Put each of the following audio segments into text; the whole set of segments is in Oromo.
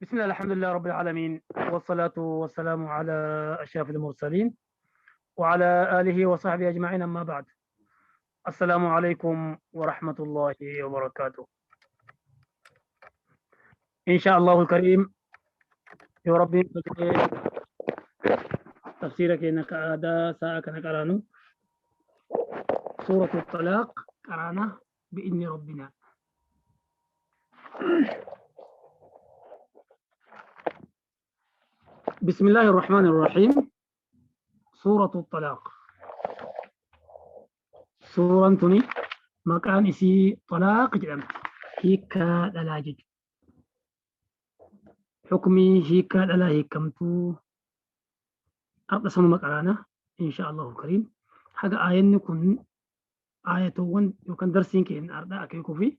بسم الله الحمد لله رب العالمين والصلاة والسلام على أشرف المرسلين وعلى آله وصحبه أجمعين أما بعد. السلام عليكم ورحمة الله وبركاته. إن شاء الله الكريم يا ربي تفسيرك إنك آدا ساعة نقرانو سورة الطلاق قرانا بإذن ربنا. بسم الله الرحمن الرحيم. سورة الطلاق سورة تني مكان إسي طلاق جرمت هيكا دلاجج حكمي هيكا دلا هيكمتو أقسم مقرانا إن شاء الله الكريم. حاجة آية نكون آية وان يكون درسين كين أردا أكيكو في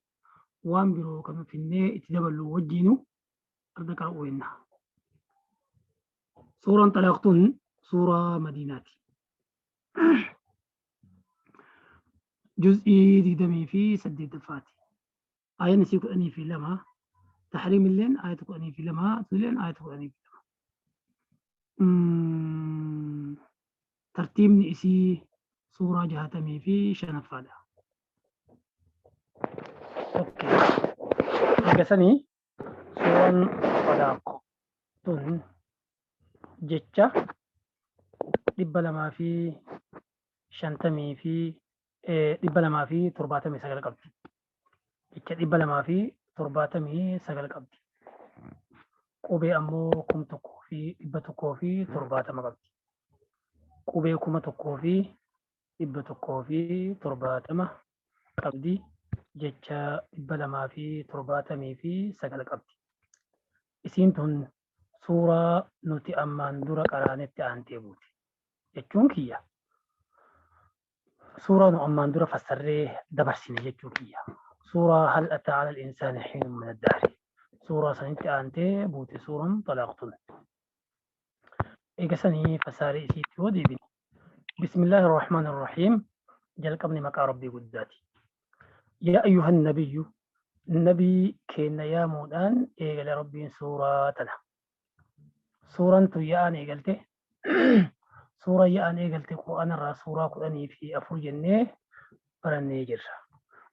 وان بيرو كانوا في النهاية اتدبلوا وجينو أردا كراوينها. سورة طلاقتون سورة مديناتي جزئي ديدمي في سديد الفاتي آية نسيكو أني في لما تحريم اللين آية تكو أني في لما تلين آية تكو أني في لما ترتيب نئسي سورة جهتمي في شنفادة. أوكي أجسني سورة طلاق تون جتة دبلا ما في شنتمي في دبلا ما في ترباتمي سجل قبضي جتة دبلا ما في ترباتمي سجل قبضي قبي أمو كم تكو في دبا تكو في ترباتم قبضي قبي كم تكو في دبا تكو في ترباتم قبضي جتة دبلا ما في ترباتمي في سجل قبضي. isiin tun suuraa nuti ammaan dura qaraanetti aantee buuti jechuun kiyya. Suuraa nu ammaan dura fassarree dabarsine jechuu kiyya. Suuraa hal ataa ala al-insaani hiinun min ad-dahri. Suuraa sanitti aantee buuti suuraan talaaqtun. Eega sanii fassaarii isiitti yoo deebine. Bismillaahi ar-Rahmaan ar-Rahiim. Jalqabni maqaa Rabbii guddaati. Yaa ayyuhan nabiyyu النبي كينا يا مودان إيجال ربي سورة تنا سورة يان إيجالته سورة يان إيجالته قرآن الرا سورة قرآني في أفر جنة برنيجر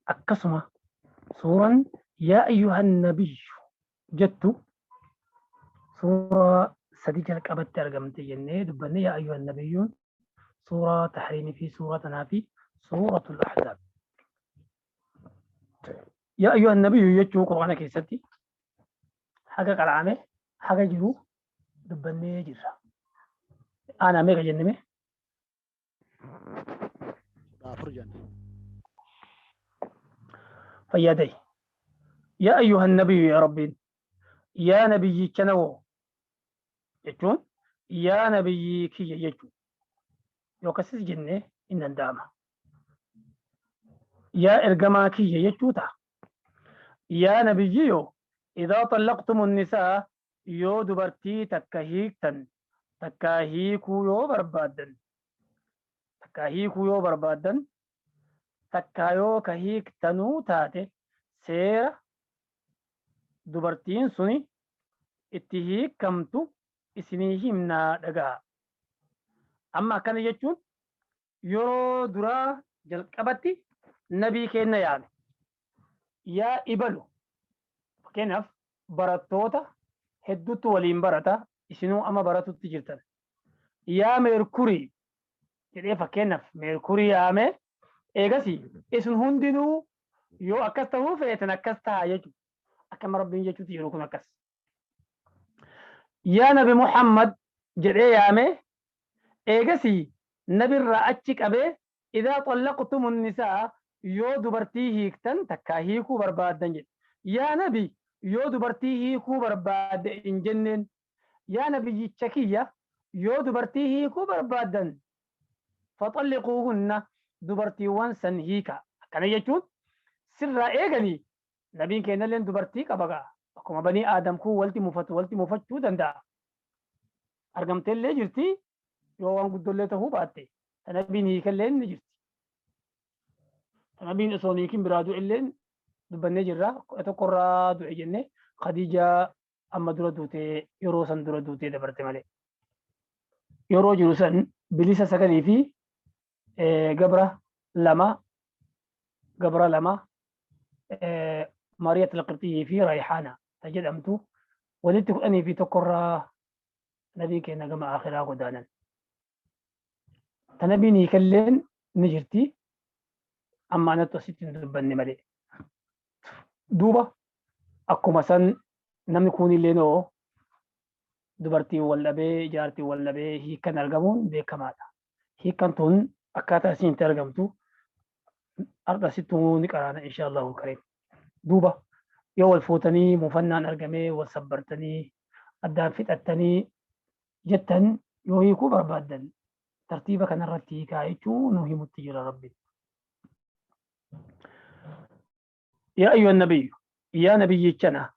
أكسمة سورة يا أيها النبي جتو سورة سديجة الكبت ترجمت جنة دبني يا أيها النبي سورة تحريم في سورة نافي سورة الأحزاب. يا أيها النبي يجوا قرآن كيستي حاجة كلامه حاجة جرو دبني جرا أنا ميجا جنمي فيادي يا أيها النبي يا ربي يا نبي كنو يجون يا نبي كي يجوا يوكسس جنة إن الدامة يا إرجما كي يجوا تا يا نبيو إذا طلقتم النساء يو دبرتي تكاهيكو يو بربادن تكايو كهيك تنو تاتي سير دبرتين سني اتهيك كمتو اسنيهم نا دغا أما كان يجون يو درا جلقبتي نبي كينا يعني يا إبلو فكينف براتوتا هدوتو ولين براتا إسنو أما براتو تجرتن يا ميركوري جدي فكينف ميركوري يا مي إيغاسي إسن هندنو يو أكستهو فيتنكستا يجو أكما ربين يجو تيروكو نكس يا نبي محمد جدي يا مي إيغاسي نبي الرأتشك أبي إذا طلقتم النساء yoo dubartii hiiktan takkaa hiikuu barbaaddan jedhe yaa nabi yoo dubartii hiikuu barbaadde hin jenneen yaa nabiyyicha kiyya yoo dubartii hiikuu barbaaddan faxalliquuhunna dubartiiwwan san hiika akkana jechuun sirraa eeganii nabiin keenyalleen dubartii qabagaa akkuma banii aadam kun walti mufachuu danda'a argamteellee jirti yoo waan guddollee tahuu baatte nabiin hiikallee ni jirti. نبين أصونيكين برادو إلين دبني جرا تقرا دو إجنة خديجة amma dura duutee yeroo san dura duutee dabarte malee. Yeroo jiru san bilisa sagalii fi gabra lama Maariyaat al-Qibxiyyi fi Rayhaana ta jedhamtu walitti kudhanii fi tokkorraa nabii keenya gama akhiraa godaanan. Ta nabiin hiikalleen ni jirti amma anattu asitti hin dubbanne malee. Duuba akkuma san namni kunillee noo dubartiin wal dhabee jaartiin wal dhabee hiikan argamuun beekamaadha. Hiikan tun akkaataa isiin itti argamtu har'a sittuu ni qaraana insha Allahu kareem. Duuba yoo wal fuutanii mufannaan argamee wal sabbartanii addaan fixattanii jettan yoo hiikuu barbaaddan tartiiba kanarratti hiikaa jechuun nu himutti jira rabbi. يا أيها النبي يا نبي جنا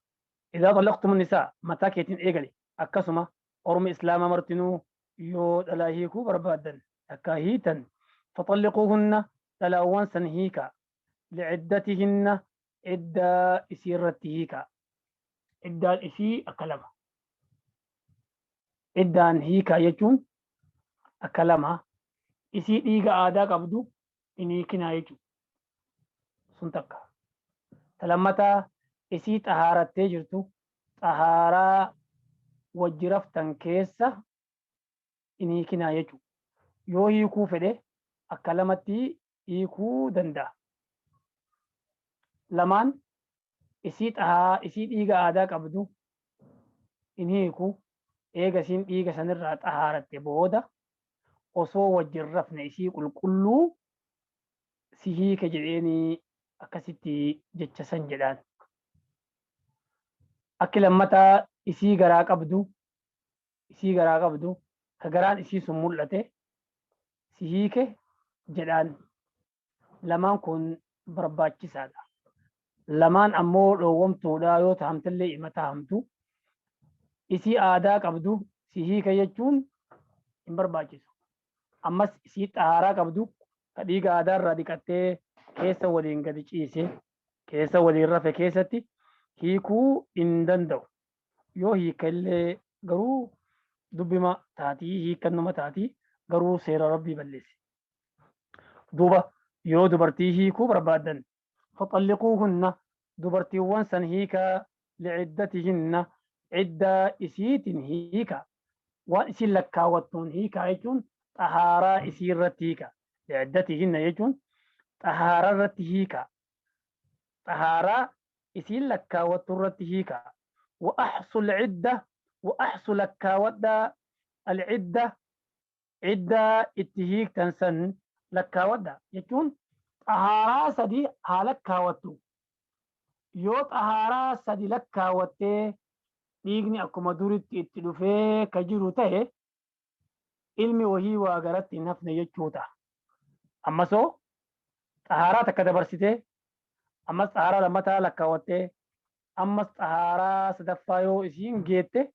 إذا طلقتم النساء متى كيتين إيجلي أكسما أرمي إسلام مرتنو يود ألاهيكو بربادا أكاهيتا فطلقوهن تلاوان سنهيكا لعدتهن عدة إسيرتهيكا عدة إسي أكلمة عدة هيكا يجون أكلمة إسي إيجا آدا قبدو إنيكنا يجو سنتكا تلمتا إسي طهارة جرتو طهارة وجرفتن كيسة إني كنا يجو يو يكو فده أكلمتي يكو دندا لمان إسي إيغا آدا قبدو إني يكو إيغا سين إيغا سنرى طهارة بودا وصو وجرفن إسي كل سيهي كجريني akkasitti jecha san jedhaan akki lammataa isii garaa qabdu ka garaan isii sun mul'ate si hiike jedhaan lamaan kun barbaachisaadha. Lamaan ammoo dhoowwamtuudha yoo tahamtillee ima tahamtu isii aadaa qabdu si hiike jechuun hin barbaachisu. Ammas isii xahaaraa qabdu ka dhiiga aadaarraa dhiqattee keessa waliin gadi ciise keessa waliin rafe keessatti hiikuu hin danda'u. Yoo hiikallee garuu dubbima taatii hiikannuma taatii garuu seera rabbii balleessi. Duuba yoo dubartii hiikuu barbaaddan faxalliquuhunna dubartiiwwan san hiikaa liciddatihinna ciddaa isiitin hiika waan isin lakkaawwattuun hiikaa jechuun xahaaraa isii irratti hiika. Liciddatihinna jechuun طهارة رتهيكا طهارة إسيل لكا وترتهيكا وأحصل العدة وأحصل لكا ودا العدة عدة اتهيك تنسن لكا ودا يكون طهارة سدي هالكا وتو يو طهارة سدي لكا وتي يغني أكما دورت اتلوفي كجيرو تهي علمي وهي وغرت نفن يجوتا أما سو طهارة تكدبرسيته أما طهارة لما تلقاوته أما طهارة سدفايو إسين جيته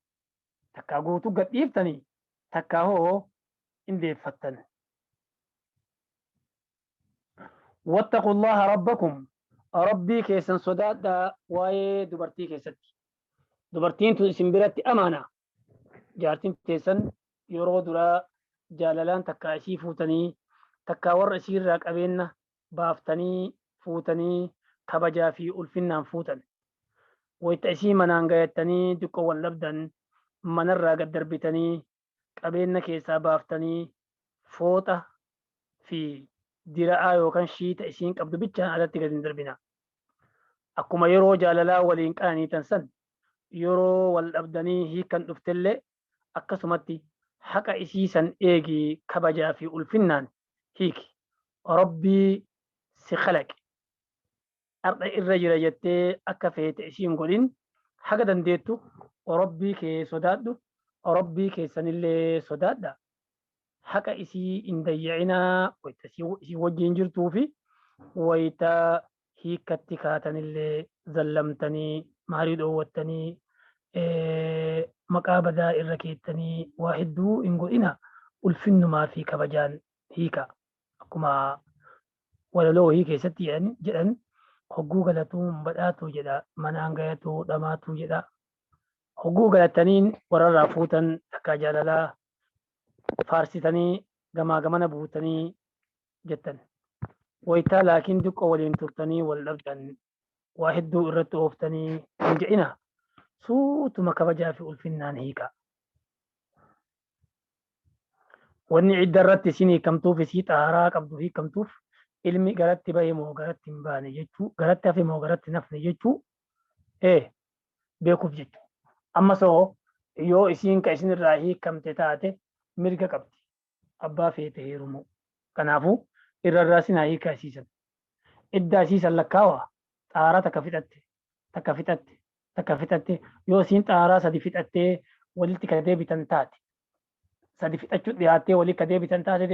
تكاغوتو قديفتني تكاهو إندي فتن. واتقوا الله ربكم ربي كيسن صداد واي دبرتي كيستي دبرتين تو اسم براتي أمانة جارتين تيسن يرو درا جالالان تكاشي فوتني تكاور أسير راك أبينا بافتني فوتني كبجا في ألفنا فوتن ويتأسي منان غايتني دكو واللبدن من الراقد دربتني قبيلنا كيسا بافتني فوتا في دراء يوكان شي تأسين قبض بيتشان على تقدين دربنا أكما يرو جاللا ولين كاني تنسن يرو والأبدني هي كان دفتلي أكسمتي حكا إسيسا إيجي كبجا في ألفنان هيك ربي سخلق أرض الرجل جتة أكفيت إسين قولين حاجة دنديتو وربي كي صدادو وربي كي سنلي صدادا حكا إسي إن ضيعنا ويتسي وجين جرتو في ويتا هي كتكاتن اللي زلمتني ماريد أوتني مقابدا الركيتني واحدو إن قولنا الفن ما في كبجان هيكا أكما ولو هي كيستي يعني جدا حقوق لتوم بدأتو جدا منانغيتو دماتو جدا hogguu galataniin warrarraa fuutan takkaa jaalalaa faarsitanii gamaa gamana buutanii jettan. Waytaa laakiin diqqoo waliin turtanii wal dhabdan waa hedduu irratti ooftanii hin je'ina suutuma kabajaa fi ulfinnaan hiika. Wanni cidda irratti isin hiikamtuuf isii xaaraa qabdu hiikamtuuf ilmi garatti bahe moo garatti hin baane jechuu garatti hafe moo garatti nafne jechuu beekuuf jechuu. Amma soo yoo isiin ka isin irraa hiikamte taate mirga qabdi abbaa feete heerumu. Kanaafuu irrarraa sinaa hiika asiisan. Idda asiisan lakkaawaa xaaraa takka fixatte yoo isiin xaaraa sadi fixattee walitti ka deebitan taate sadi fixachuu dhiyaattee walii ka deebitan taate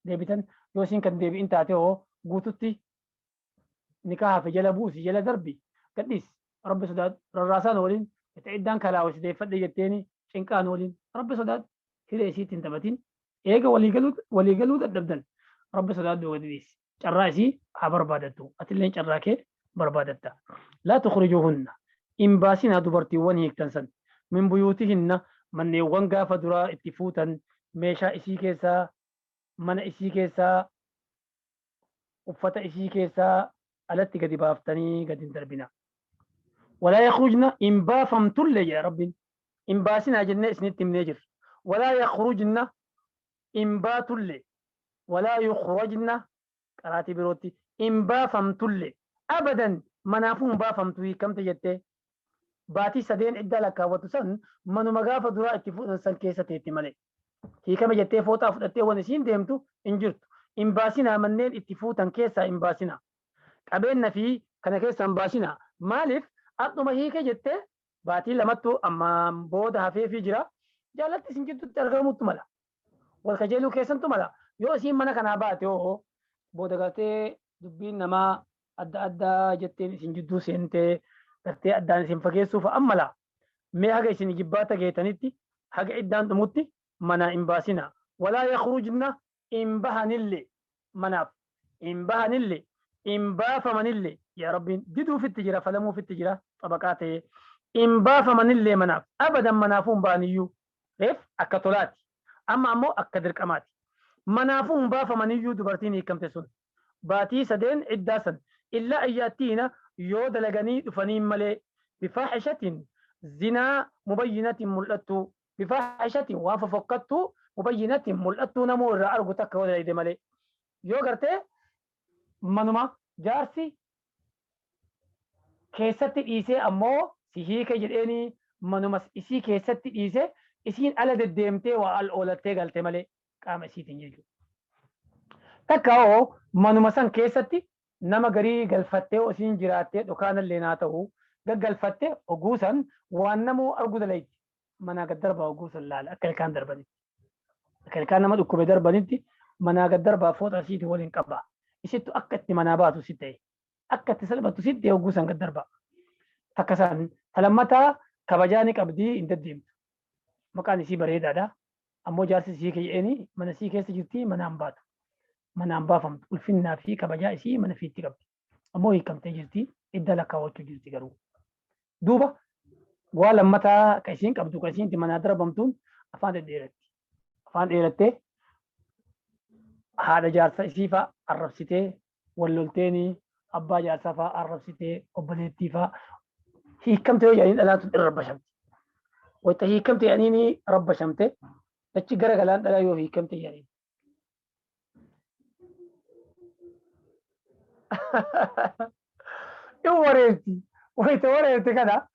deebitan yoo isiin kan deebi'in taate hoo guututti nikaa hafe jala buusi jala darbi gadhiis rabbi sodaadhu rarraasaan waliin itti iddaan kalaawwisi deeffadhe jetteeni cinqaan waliin rabbi sodaadhu hiree isiitti hin taphatin eega waliigaluu dadhabdan rabbi sodaadhu gadhiis carraa isii haa barbaadattu atilleen carraa kee barbaadatta. Laa tukhrijuuhunna in baasinaa dubartiiwwan hiiktan san min buyuutihinna manneewwan gaafa duraa itti fuutan meeshaa isii keessaa mana isii keessaa uffata isii keessaa alatti gadi baaftanii gadi hin darbina. Walaa yakhrujna in baafamtullee jedha rabbiin in baasinaa jennee isinitti himnee jirra. Walaa yakhrujna in baatullee walaa yukhrajna qaraatii birootti in baafamtullee abadan manaafuu hin baafamtu hiikamte jettee baatii sadeen iddaa lakkaawwatu san manuma gaafa duraa itti fuudhan san keessa teetti malee. Hiikame jettee fooxaa fudhattee waan isiin deemtu hin jirtu. In baasinaa manneen itti fuutan keessaa hin baasinaa. Qabeenya fi kana keessa hin baasinaa. Maaliif akkuma hiike jettee baatii lamattuu ammaan booda hafeefii jira. Jaalatti isin gidduutti argamutti mala. Wal kajeeluu keessantu mala. Yoo isiin mana kanaa baate hoo booda galtee dubbiin namaa adda addaa jetteen isin gidduu seentee gartee addaan isin fageessuuf ammala. Mee haga isin jibbaata geetanitti haga iddaan dhumutti mana hin baasina. Walaa yakhrujna in bahanillee manaaf in bahanillee in baafamanillee yaa rabbiin diduufitti jira falamuufitti jira xabaqaa ta'ee in baafamanillee manaaf abadan manaafuu hin baaniyyuu reef akka tolaati amma ammoo akka dirqamaati. Manaafuu hin baafamaniyyuu dubartiin hiikamte sun baatii sadeen iddaa san illaa ayyaattiina yoo dalaganii dhufanii malee bifaaxishatiin zinaa mubayyinatiin mul'attu bifaaxishatiin waan fofokkattuu mubayyinatiin mul'attuu namuu irraa argu takka yoo dalayde malee yoo gartee manuma jaarsi keessatti dhiisee ammoo si hiike jedheeni manuma isii keessatti dhiise isiin ala deddeemtee waa al oolattee galte malee qaama isiitiin jechuudha. Takka hoo manuma san keessatti nama garii galfattee isiin jiraattee dhokaanallee naa ta'u gaggalfattee oguusan waan namuu argu dalayti manaa gad darbaa oguusan laala akka ilkaan darbanitti. Akka ilkaan nama dhukkube darbanitti manaa gad darbaa fooxa isiitii waliin qabaa. Isittu akka itti manaa baatu si ta'e akka itti salphatu si ta'e oguusan gad darbaa. Takka isaan talammataa kabajaa ni qabdii hin deddeemtu. Maqaan isii bareedaadha. Ammoo jaarsi isii keeyyeeni mana isii keessa jirti manaan baatu. Manaan baafamtu ulfinnaa fi kabajaa isii mana fiitti qabdi. Ammoo hiikamtee jirti idda lakkaawwachuu jirti garuu. Duuba waa lammataa ka isiin qabdu ka isiin manaa darbamtuun afaan dhedheeratti. Afaan dheerattee haadha jaarsa isii fa'a arrabsitee wallolteenii abbaa jaarsaa fa'a arrabsitee obboleettii fa'a hiikamtee yoo jedhanii dhalaatu irra rabbashamti. Wayita hiikamtee jedhanii rabbashamte dachi gara galaan dhalaa yoo hiikamtee jedhanii. In wareerti wayita wareerti kana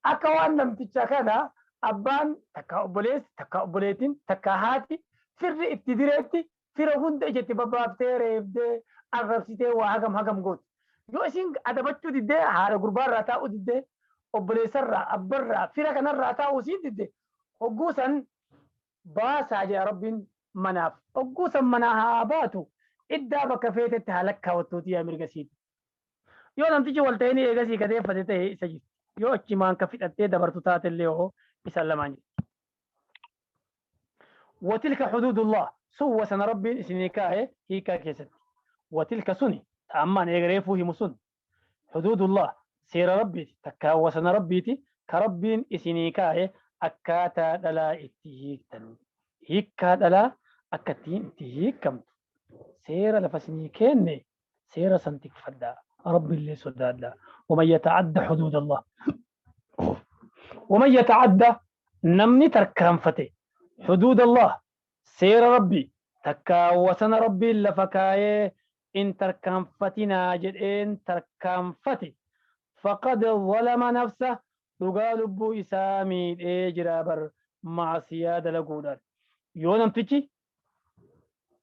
akka waan namticha kana abbaan takka obboleessi takka obboleettiin takka haati firri itti direetti fira hunda ijatti babbaaftee reebdee arrabsitee waa hagam gooti. Yoo isin adabachuu diddee haadha gurbaarraa taa'uu diddee obboleessarraa abbarraa fira kanarraa taa'uu siin diddee hogguusan baasaa jedha rabbiin manaaf hogguusan manaa haa baatu iddaa bakka feetetti haa lakkaawwattuuti yaa mirgasiiti. Yoo namtichi wal ta'anii eegasii gadeeffate ta'e isa jirti. Yoo achi maan ka fidhattee dabartu taatellee hoo isaan lamaan jirti. Watilka xuduudullah sun wasana rabbiin isinii kaa'e hiikaa keessatti. Watilka suni ta'ammaan eegareefuu himu sun xuduudullah seera rabbiiti takka wasana rabbiiti كربين إسنيكاي أكاتا دلا اتهيكتن هيكا دلا أكتين اتهيكم سيرة لفسنيكين سيرة سنتك فدا رب اللي سدادا ومن يتعدى حدود الله ومن يتعدى نمني تركان فتي حدود الله سير ربي تكا وسن ربي لفكاية إن تركان فتنا جد إن تركان فتي فقد ظلم نفسه تقال بو إسامي إجرابر مع سيادة لقودر يونم تجي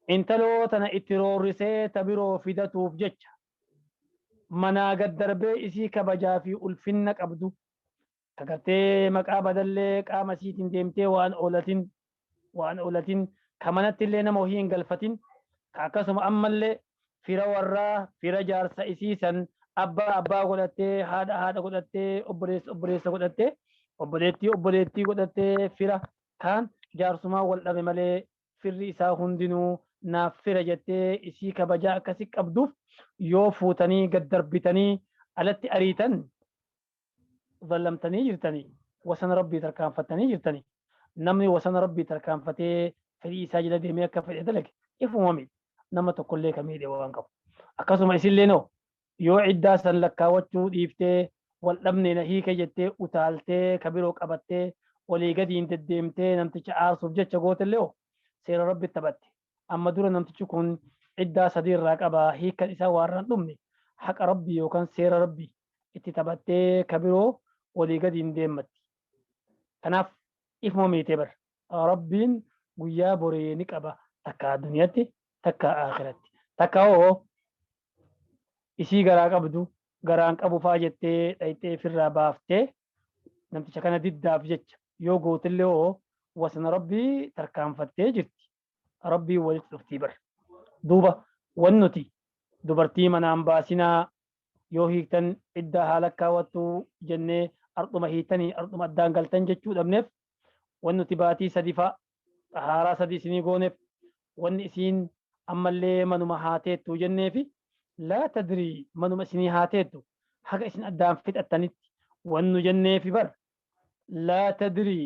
انت لو تنا اترورسي تبرو فدتوف جج منا قد دربي إسي كبجا في ألفنك أبدو كاكتي مكا بدل قام سيتين ديمتي وان اولتين كمانت اللي نموهين قلفتين كاكسم اما اللي فيرا ورا فيرا جارسا اسيسا ابا قلتي هذا قلتي ابريس قلتي obboleettii godhattee fira kaan jaarsuma wal dhabe malee firri isaa hundinuu naaf fira jettee isii kabajaa akkasi qabduuf yoo fuutanii gad darbitanii alatti ariitan ظلمتني جرتني وسن ربي تركان فتني جرتني نمني وسن ربي تركان فتي في ساجدة دي ميكا في دلك إفهم مي نما تقول لك ميدي وانكم أكاسم إسلينو يو عدا سلكا وچو ديفتي والأمن نهيك جتي وتالتي كبيروك أبتي ولي قدين تديمتي نمتش عارصف جتش قوت الليو سير ربي تبتي أما دور نمتش كون عدا صدير راك أبا هيك الإسا وارن نمني حق ربي وكان سير ربي itti taphattee kabiroo walii gadi hin deemmatti. Kanaaf ifuma miitee bar rabbiin guyyaa boree ni qaba takka addunyaatti takka akhiratti. Takka hoo isii garaa qabdu garaan qabu faa jettee dhayxee ofirraa baaftee namticha kana diddaaf jecha yoo gootillee hoo wasana rabbii tarkaanfattee jirti. Rabbii walitti dhuftii bar. Duuba wan nuti dubartii manaan baasinaa yoo hiiktan iddaa haala kaawwattuu jennee arduma hiitanii arduma addaan galtan jechuu dhabneef wanni nuti baatii sadi fa'a xahaaraa sadi isinii gooneef wanni isiin ammallee manuma haateettu jenneefi laa tadrii manuma isinii haateettu haga isin addaan fixattanitti wannu jenneefi bar laa tadrii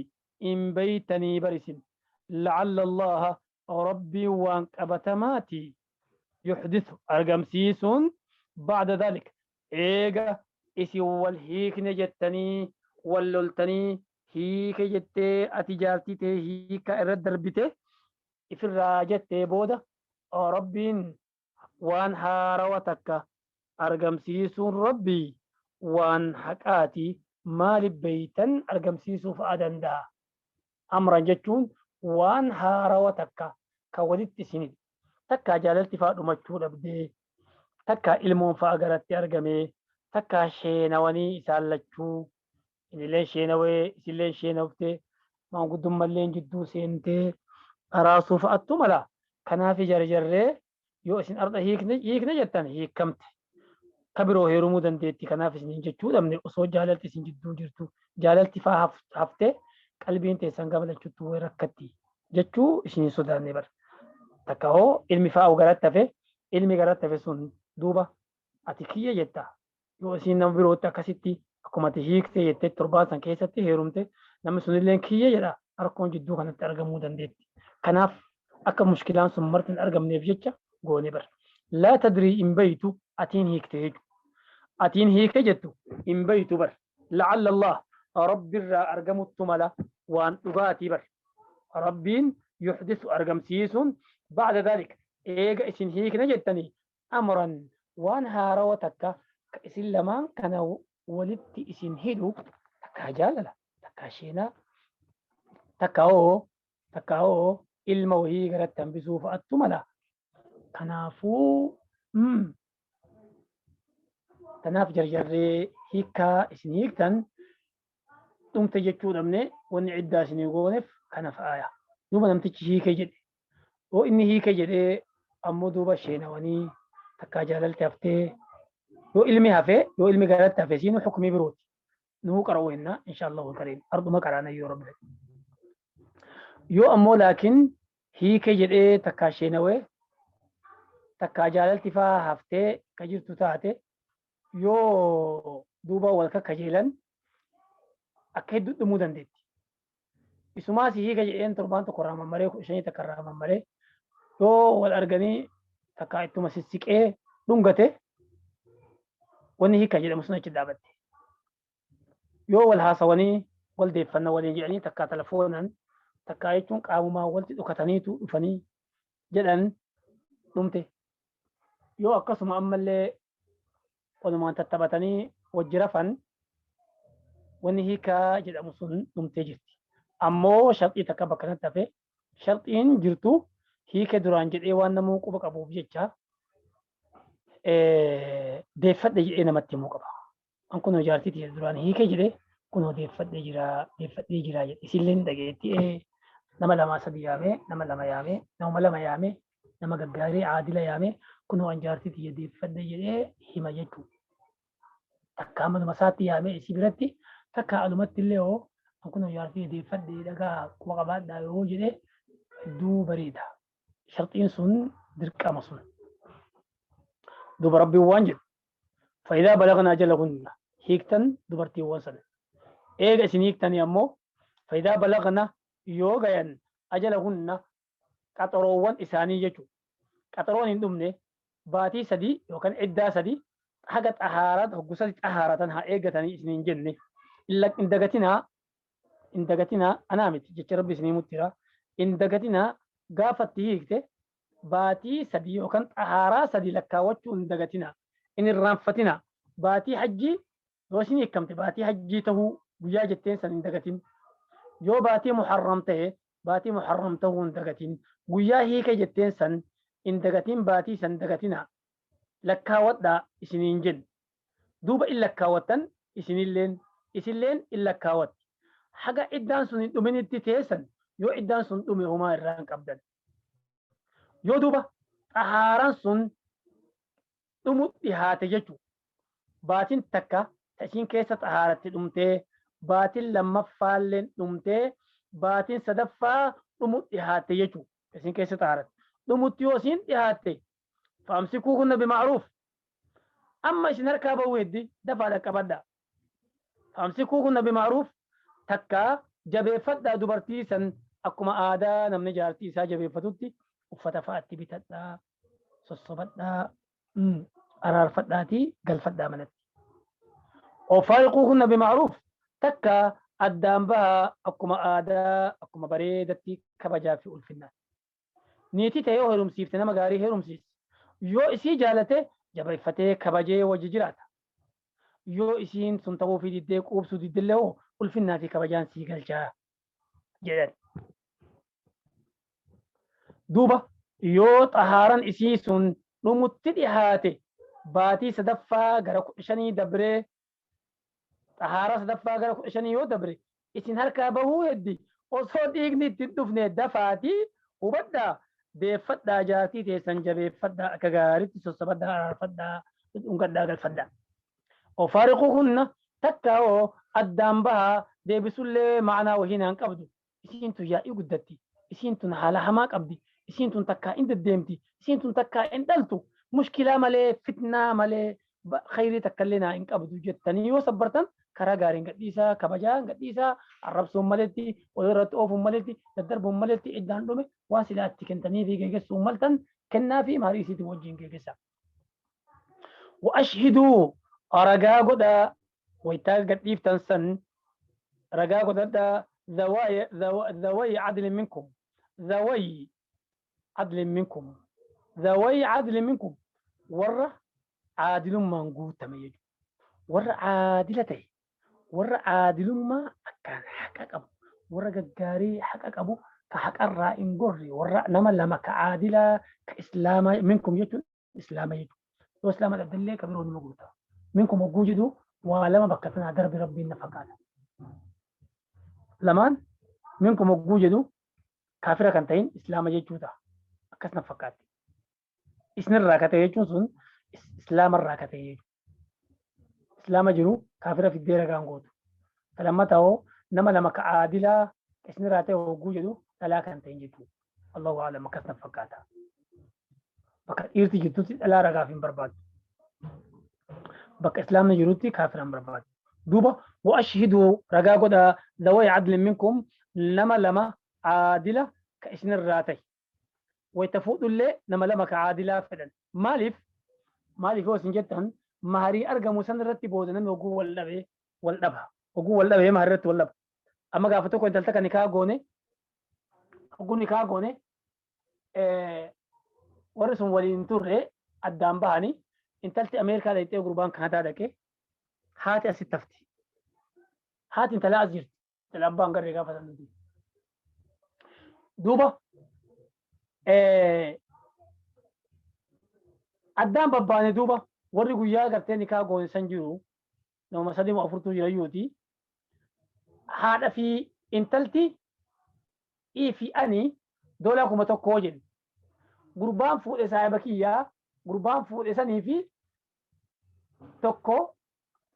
in beeytanii bar isin lacalla allaha rabbii waan qabatamaati yuxdisu argamsiisuun bacda dhalik eega isin wal hiikne jettanii wal loltanii hiike jettee ati jaartii ta'e hiika irra darbite ifirraa jettee booda rabbiin waan haarawa takka argamsiisuun rabbii waan haqaati maaliif beeytan argamsiisuuf danda'a amran jechuun waan haarawa takka ka walitti isin takka jaalalti faa dhumachuu dhabdee takka ilmoon fa'a garatti argame takka sheenawanii isaan lachuu inilleen sheenawee isilleen sheenawte maanguddummalleen jidduu seentee araasuu fa'attu mala kanaaf jarjarree yoo isin arda hiikne jettan hiikamte ka biroo heerumuu dandeetti kanaaf isin jechuu dhabne osoo jaalalti isin jidduu jirtu jaalalti fa'a hafte qalbiin teessan gabalachuttu way rakkatti jechuu isin sodaanne bar takka hoo ilmi fa'a garatti hafe ilmi garatti hafe sun duuba ati kiyya jetta yoo isin nama birootti akkasitti akkuma ati hiikte jettee torbaan san keessatti heerumte namni sunillee kiyya jedha rakkoon jidduu kanatti argamuu dandeetti. Kanaaf akka mushkilaan sun marti hin argamneef jecha goone bar. Laa tadrii hin beeytu atiin hiikte jechuudha. Atiin hiikte jettu hin beeytu bar. Lacalla Allah rabbirraa argamuttu mala waan dhugaatii bar. Rabbiin yuxdisu argamsiisuun bacda dhaalika eega isin hiikne jettanii أمرا وان هاروتك إسن لما كان ولدت إسن هيدو تكا جاللا تكا شينا تكاو الموهي غرات تنبسو فأتملا كنافو تناف جرجري هيكا إسن هيكتن تم تجتشو دمني وان عدا سنيقونف كناف آية دوبا نمتش هيكا جدي وإني هيكا جدي أمو دوبا شينا واني takka jaalalti haftee yoo ilmi hafee yoo ilmi garatti hafe siinu xukumii birooti nuu qara'u henna insha Allahu kariim arduma qaraana yoo rabbi yoo ammoo laakiin hiike jedhee takka sheenawee takka jaalalti faa haftee ka jirtu taate yoo duuba wal kakkajeelan akka hedduu dhumuu dandeetti. Isumaas hiika jedheen torbaan tokko irraa mammaree 15 takka irraa mammaree yoo wal arganii takka ittuma sissiqee dhungate wanni hiika jedhamu sun achi dhaabatte. Yoo wal haasawanii wal deeffanna waliin jedhanii takka telefoonaan takka jechuun qaamumaa walitti dhukataniitu dhufanii jedhan dhumte. Yoo akkasuma ammallee walumaan tattabatanii wajji rafan wanni hiikaa jedhamu sun dhumtee jirti. Ammoo sharxii takka bakka kanatti hafe sharxiin jirtu hiika duraan jedhee waan namuu quba qabuuf jecha deeffadhe jedhee namatti himuu qaba. An kun jaartiiti duraan hiika jedhee kun deeffadhee jira jedhe isillee dhageetti nama lama sadii yaamee nama lama yaamee nama lama yaamee nama gaggaarii aadila yaamee kun an jaartiiti deeffadhee jedhee hima jechuudha. Takka amaluma isaatti yaamee isii biratti takka alumatti illee hoo kun jaartii deeffadhee dhagaa quba qabaadhaa yoo jedhee hedduu bareeda. Sharxiin sun dirqama sun. Duba rabbiin waan jedhu faayidaa balagnaa jala hunna hiiktan dubartiiwwan sana. Eega isin hiiktanii ammoo faayidaa balagnaa yoo gayan ajala hunna qaxaroowwan isaanii jechuudha. Qaxaroon hin dhumne baatii sadii yookaan iddaa sadii haga xahaarata hoggusatti xahaaratan haa eeggatanii isin hin jenne hin dagatinaa anaa miti jecha rabbi isinii muttira hin dagatinaa gaafatti hiikte baatii sadii yookaan xahaaraa sadii lakkaawwachuu hin dagatinaa hin irraanfatinaa baatii hajjii yoo isin hiikamte baatii hajjii tahuu guyyaa jetteen san hin dagatin yoo baatii muharram ta'e baatii muharram tahuu hin dagatin guyyaa hiika jetteen san hin dagatin baatii san dagatinaa lakkaawwadhaa isiniin jennu duuba in lakkaawwattan isinilleen in lakkaawwatti haga iddaan sun hin dhuminitti teessan yoo iddaan sun dhume homaa irraa hin qabdan yoo duuba xahaaraan sun dhumu dhihaate jechuudha. Baatiin takka tasiin keessa xahaaratti dhumtee baatiin lammaffaalleen dhumtee baatiin sadaffaa dhumu dhihaate jechuudha. Tasiin keessa xahaaratti dhumutti yoo isiin dhihaatte faamsikuu hunna bima'ruuf amma isin harkaa bahuu heddi dafaa dhaqqabadhaa. Faamsikuu hunna bima'ruuf takka jabeeffadhaa dubartii san akkuma aadaa namni jaartii isaa jabeeffatutti uffata fa'aatti bitadhaa sossobadhaa araarfadhaatii galfadhaa manatti. Ofaariquu hunna bima'ruuf takka addaan bahaa akkuma aadaa akkuma bareedatti kabajaa fi ulfinnaa. Niitii ta'ee yoo heerumsiifte nama gaarii heerumsiisi. Yoo isii jaalate jabeeffatee kabajee wajji jiraata. Yoo isiin sun ta'uu fi diddee quubsuu diddillee hoo ulfinnaa fi kabajaan sii galchaa jedhan. Duuba yoo xahaaran isii sun dhumutti dhihaate baatii sadaffaa gara 15 dabree xahaaraa sadaffaa gara 15 yoo dabre isin harkaa bahuu heddi osoo dhiigni itti dhufne dafaatii hubadhaa deeffadhaa jaartii teessan jabeeffadhaa akka gaariitti sossobadhaa araarfadhaa dhungadhaa galfadhaa. Ofaariquu hunna takka hoo addaan bahaa deebisullee ma'anaa wahii naan qabdu isiin tun yaa'ii guddatti isiin tun haala hamaa qabdi isiin tun takkaa in deddeemti isiin tun takkaa in dhaltu mushkilaa malee fitnaa malee khayrii takkallee naa hin qabdu jettanii yoo sabbartan karaa gaariin gadhiisaa kabajaa gadhiisaa arrabsuun maletti walirratti oofuun maletti daddarbuun maletti iddaan dhume waan silaa itti kentanii fi geeggessuun maltan kennaa fi maarii isiitiin wajjin geeggessa. Wa'ashhiduu ragaa godhaa waytaa gadhiiftan san ragaa godhadhaa zawayii cadlin minkum zawayii cadlin minkum zawayii cadlin minkum warra caadilummaan guutame jechuudha. Warra caadila ta'e warra caadilummaa akkaan haqa qabu warra gaggaarii haqa qabu ka haqarraa hin gorre warra nama lama ka caadilaa ka islaamaa minkum jechuun islaama jechuudha. Yoo islaama dhabdallee ka biroo nima guuta. Minkum hogguu jedhu waa lama bakka sanaa darbi rabbiin na fakkaata. Lamaan minkum hogguu jedhu kaafira kan ta'in islaama jechuudha. Akkas na fakkaatti. Isinirraa ka ta'e jechuun sun islaamarraa ka ta'e jechuudha. Islaama jiru kaafira fiddee ragaan gootu. Lammataa hoo nama lama ka caadilaa isinirraa ta'e hogguu jedhu dhalaa kan ta'in jechuudha. Allahu a'lam akkas na fakkaata. Bakka dhiirti jirtutti dhalaa ragaaf hin barbaadu. Bakka islaamni jirutti kaafira hin barbaadu. دوبا وأشهدوا رقا قد ذوي عدل منكم لما عادلة كإسن الراتي ويتفوض اللي لما كعادلة فدن مالف هو سنجتهن مهري أرقى مسن رتي بودنا وقوة اللبي واللبها وقوة اللبي مهري رتي واللبها أما قافتوكو انت التقى نكاح قوني وقو نكاح قوني ورسم ولين توري الدام باني انتلتي أمريكا دايتي قربان كانتا داكي هاتي أستفتي هاتي انت لا أزجرت تلابان قرر قافة النبي دوبا الدام بباني دوبا warri guyyaa gartee nikaa goonsan jiru nama sadii afurtu jirayyuuti haadha fi intalti fi ani doolaa 1,000 jedhu gurbaan fuudhe saahiba kiyyaa gurbaan fuudhe sanii fi tokko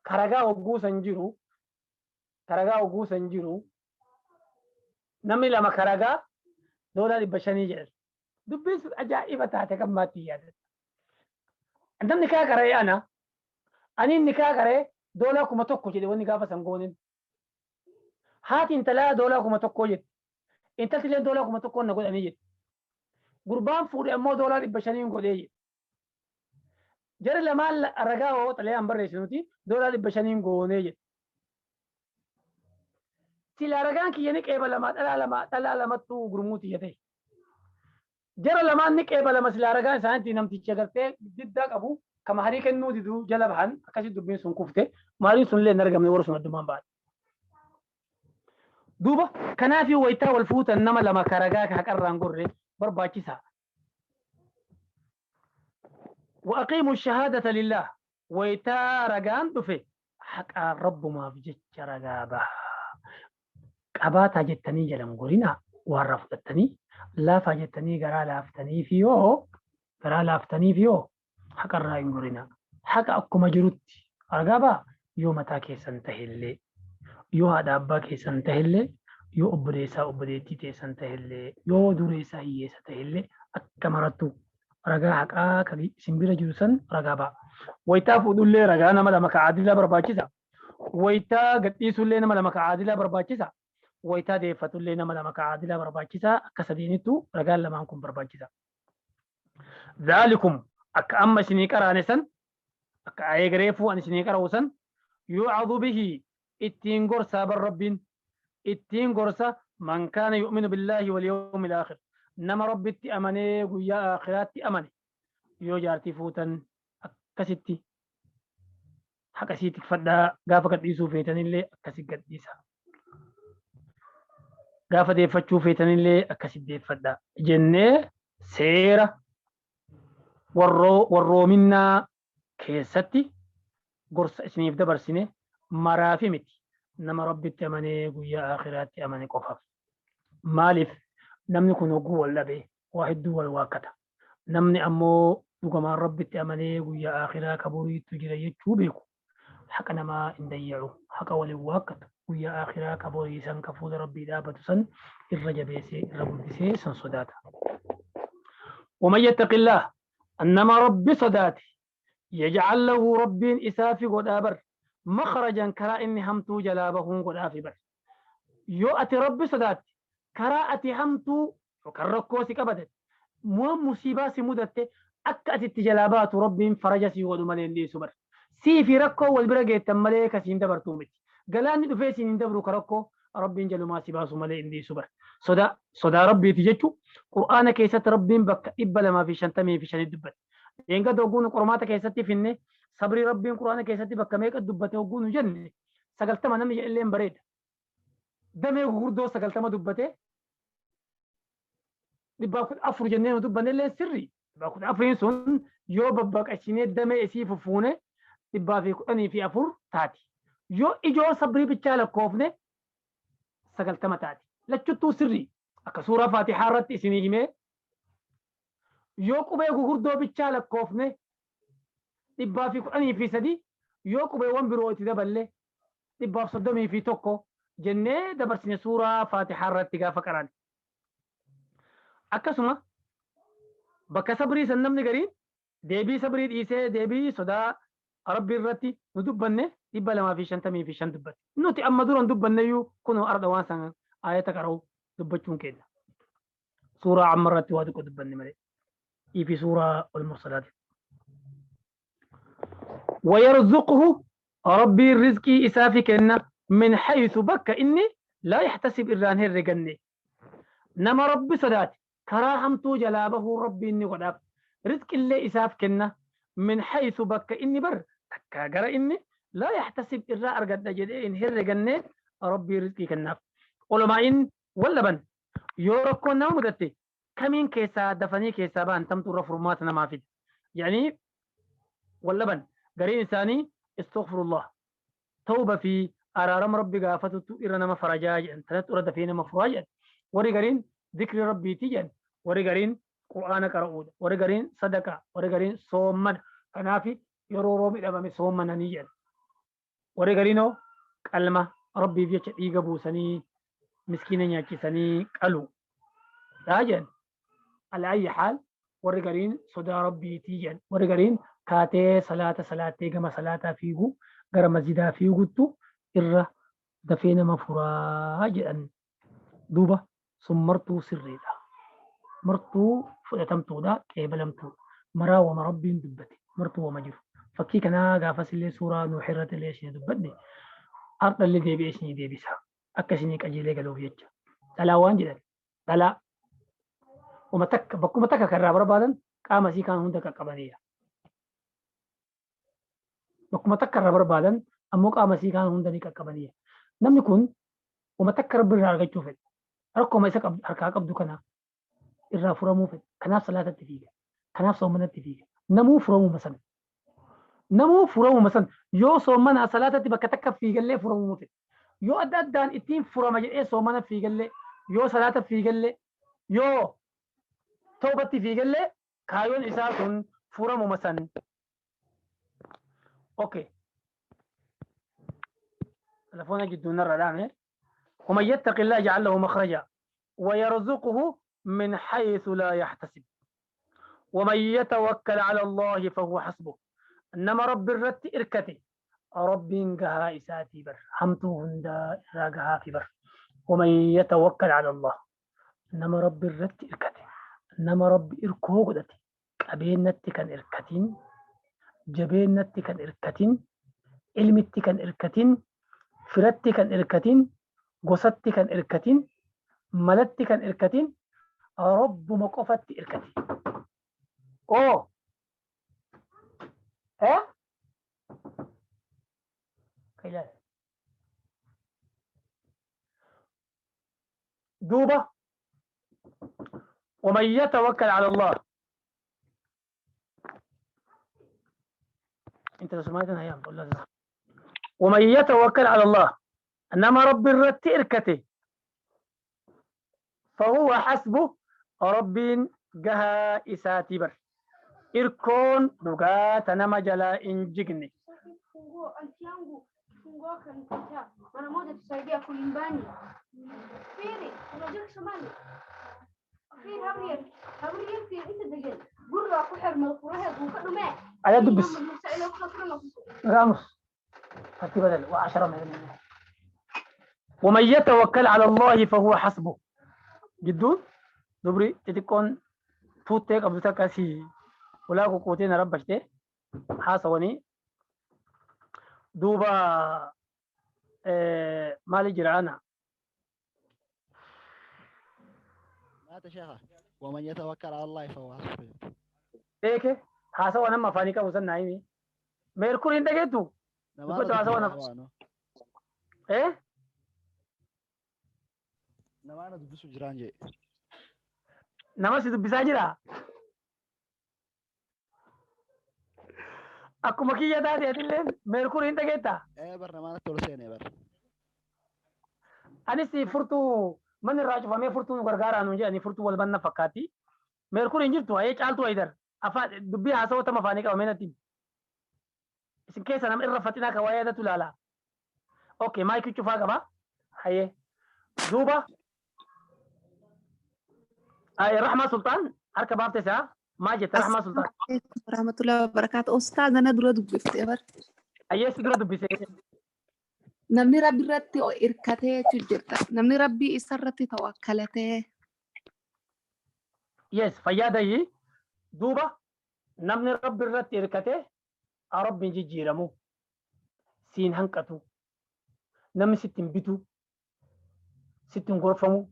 karagaa ogguusan jiru namni lama karagaa doolaa 500 jedhan dubbiin sun ajaa'iba taate kan maatti yaadata. Antam nikaa garee ani nikaa garee doolaa 1,000 jedhe wanni gaafa san goonin. Haati intalaa doolaa 1,000 jedhe. Intalti illee doolaa 1,000 na godhanii jedhe. Gurbaan fuudhe ammoo doolaa 500 godhee jedhe. Jara lamaan ragaa hoo xalayaan barreessinuti doolaa 500 goonee jedhe. Sila ragaan kiyya ni qeebalamaa dhalaa lamattuu gurmuuti jedhe. Jara lamaan ni qeebalama sila ragaan isaaniitti namticha gartee diddaa qabu kama harii kennuu diduu jala bahan akkasii dubbiin sun kufte maaliin sun illee hin argamne warra sun addummaan ba'an. Duuba kanaafii wayitaa wal fuutan nama lama karagaa haqarraan gorre barbaachisaa. وأقيموا الشهادة لله ويتا رجان دفه حق رب ما في جت رجابه قباتا جتني جلم قرنا ورفتني لا فجتني قرا لافتني فيو حق الرأي قرنا حق أكو مجرد رجابا يو متى كيسن تهلي يو هذا أبا كيسن تهلي يو أبريسا أبريتي تيسن تهلي يو دوريسا هي ستهلي أكمرتو ragaa haqaa kan simbira jiru san ragaa ba'a. Wayitaa fuudhullee ragaa nama lama ka adila barbaachisa. Wayitaa gadhiisullee nama lama ka adila barbaachisa. Wayitaa deeffatullee nama lama ka adila barbaachisa. Akka sadiinittu ragaan lamaan kun barbaachisa. Zaalikum akka amma isinii qaraane san akka eegareefuu an isinii qara'u san yuucadu bihi ittiin gorsaa bar rabbiin ittiin gorsa man kaana yu'minu billaahi wal yawmil aakhir. nama rabbitti amanee guyyaa akhiraatti amane yoo jaartii fuutan akkasitti haqasii tikfadhaa gaafa gadhiisuu feetanillee akkasi gadhiisa. Gaafa deeffachuu feetanillee akkasi deeffadhaa jennee seera warroominnaa keessatti gorsa isiniif dabarsine maraafi miti nama rabbitti amanee guyyaa akhiraatti amane qofaaf. Maaliif? namni kun oguu wal dhabe waa hedduu wal waakkata. Namni ammoo dhugumaan rabbitti amanee guyyaa akhiraa kaburiitu jira jechuu beeku. Haqa namaa hin dayyacu. Haqa waliin waakkatu. Guyyaa akhiraa kaburii san ka fuula rabbii dhaabatu san irra jabeessee irra guddisee san sodaata. ومن يتق الله أنما ربي صداتي يجعل له ربي إسافي قد أبر مخرجا كرا إني همتو جلابه قد أفبر يؤتي ربي صداتي كراءتي همتو وكركوسي كبدت مو مصيبة سمودت أكأت التجلابات ربهم فرجسي ودمالين لي سبر سي في ركو والبرقة تمليك سين دبر تومت قالاني دفيسي ندبرو كركو ربين جلو ما سيباسو ملين لي سبر صدا ربي تجتو قرآن كيست ربين بك إبلا ما في شنتمي في شن الدبت ينقى دوقون قرماتا كيستي فيني صبري ربين قرآن كيستي بك ميك الدبت وقون جنة سقلت ما نمي اللين بريد دمي غردو سقلت ما دبته باخذ أفر جنين ودبنا اللي سري باخذ أفرين سون يو بباك أشيني دمي إسي ففونه تبا في أني في أفر تاتي يو إجو صبري بتشالة كوفنة سقلت ما تاتي لا تشتو سري أكسورة فاتحة رت إسني همه يو كوبي غردو بتشالة كوفنة تبا في أني في سدي يو كوبي وان بروتي دبلة تبا صدمي في توكو جنة دبرسني سورة فاتحة رت تجا فكران akkasuma bakka sabrii san namni gariin deebii sabrii dhiisee deebii sodaa rabbii irratti nu dubbanne لما في شنتمي في شن دبت نوتي أما دوران دب النيو كونوا أرض وانسان آية تقرأوا دبتون كده سورة عمرت وادكو دب النمري في سورة المرسلات ويرزقه ربي الرزق إسافك إن من حيث بك إني لا يحتسب إران الرقني نما ربي صدات كراهمتو جلابه ربي إني قداب رزق اللي إسافك إن من حيث بك إني بر تكاقر إني لا يحتسب إران أرقد جدين هرقني ربي رزقي كناف علماء إن واللبن يوركو نما مدتي كمين كيسا دفني كيسا بان تمتو رفرمات نما فيد يعني واللبن قرين إنساني استغفر الله توبة في أرارم ربي قافتو إرنا ما فرجاج أن تلت أرد فينا مفراجا ورقرين ذكر ربي تيجن ورقرين قرآن قرؤود ورقرين صدقة ورقرين صومن كنافي يروروم إلى صومن نيجن ورقرينو كلمة ربي فيك إيقبو سني مسكينة ياكي سني قلو راجن على أي حال ورقرين صدى ربي تيجن ورقرين كاتي صلاة كما صلاة فيه غير مسجدا فيه قلت إرى دفين مفراجا دوبة سمرتو سريدا مرتو فأتمتو دا كيبلمتو مرا ومربي دبتي مرتو ومجر فكي كنا غافس اللي سورة نوحرة اللي يشني دبتني أرض اللي دي بيشني دي بيسا أكسني كجيلي قالوا فيتش تلا وان جدا تلا ومتك بكو متك كرابر بربادن قام سي كان هندك قبانية بكو متك كرابر بربادن أمو قام سي كان هندك قبانية نم يكون ومتك رب الرجال تشوفه ركو ما يسك أركاك أبدو كنا الرافورة موفد كناف صلاة التفيقة كناف صومنا التفيقة نمو فرمو مثلا نمو فرمو مثلا يو صومنا صلاة تبقى في قلة فرمو موفد يو أدان اتنين فرمو جل إيه صومنا في قلة يو صلاة في قلة يو توبة في قلة كايون إساء فرمو مثلا أوكي تلفونا جدونا الردامي ومن يتق الله يجعل له مخرجا ويرزقه من حيث لا يحتسب ومن يتوكل على الله فهو حسبه انما رب الرت اركتي رب انقها اساتي بر حمتو هندا راقها في بر ومن يتوكل على الله انما رب الرت اركتي انما رب اركو قدتي قبين نتي كان اركتين جبين نتي كان اركتين علمتي كان اركتين فرتي كان اركتين قصتي كان اركتين ملتي كان اركتين رب مقفت اركتين اوه ها كيلا دوبة ومن يتوكل على الله انت سمعتنا يا الله ومن يتوكل على الله انما رب الرت اركته فهو حسبه رب جها إساتبر إركون دقات نما جلا إنجيني أيا دبس رامس هاتي بدل وعشرة من ومن يتوكل على الله فهو حسبه جدون دبري تتكون فوتك أبو تكاسي ولا كوكوتين ربشته حاسوني دوبا مالي جرانا ما تشيخه ومن يتوكل على الله فهو حسبه إيه حاسونا ما فاني كابوسن نايمي ميركورين دقيتو دقيتو حاسونا إيه نمانا دبسو جرانجي نمسي دبسا جرا أكو مكية دادي أتلين ميركورين دقيتا إيه بر نمانا تولسين بر أني فرتو من الراجو فمي فرتو غرغارا نونجي أني فرتو والبنا فكاتي ميركورين جرتو أيه چالتو أيدر أفا دبي حاسو تما فانيكا ومينتي إسن كيسا نم إرفتنا كوايا تلالا أوكي مايكو تشوفا كبا هاي دوبا أي رحمة سلطان هركا باب تسعة ما جت رحمة سلطان ورحمة الله وبركاته أستاذ أنا دولة دبفت يا بر Ayyee si dura dubbisee. namni rabbi irratti hirkatee jechuu jirta. Namni rabbii isa irratti tawakkalatee. Yes, fayyadayi duuba namni rabbi irratti hirkatee rabbiin jijjiiramu siin hanqatu namni sittin bitu sittin gorfamu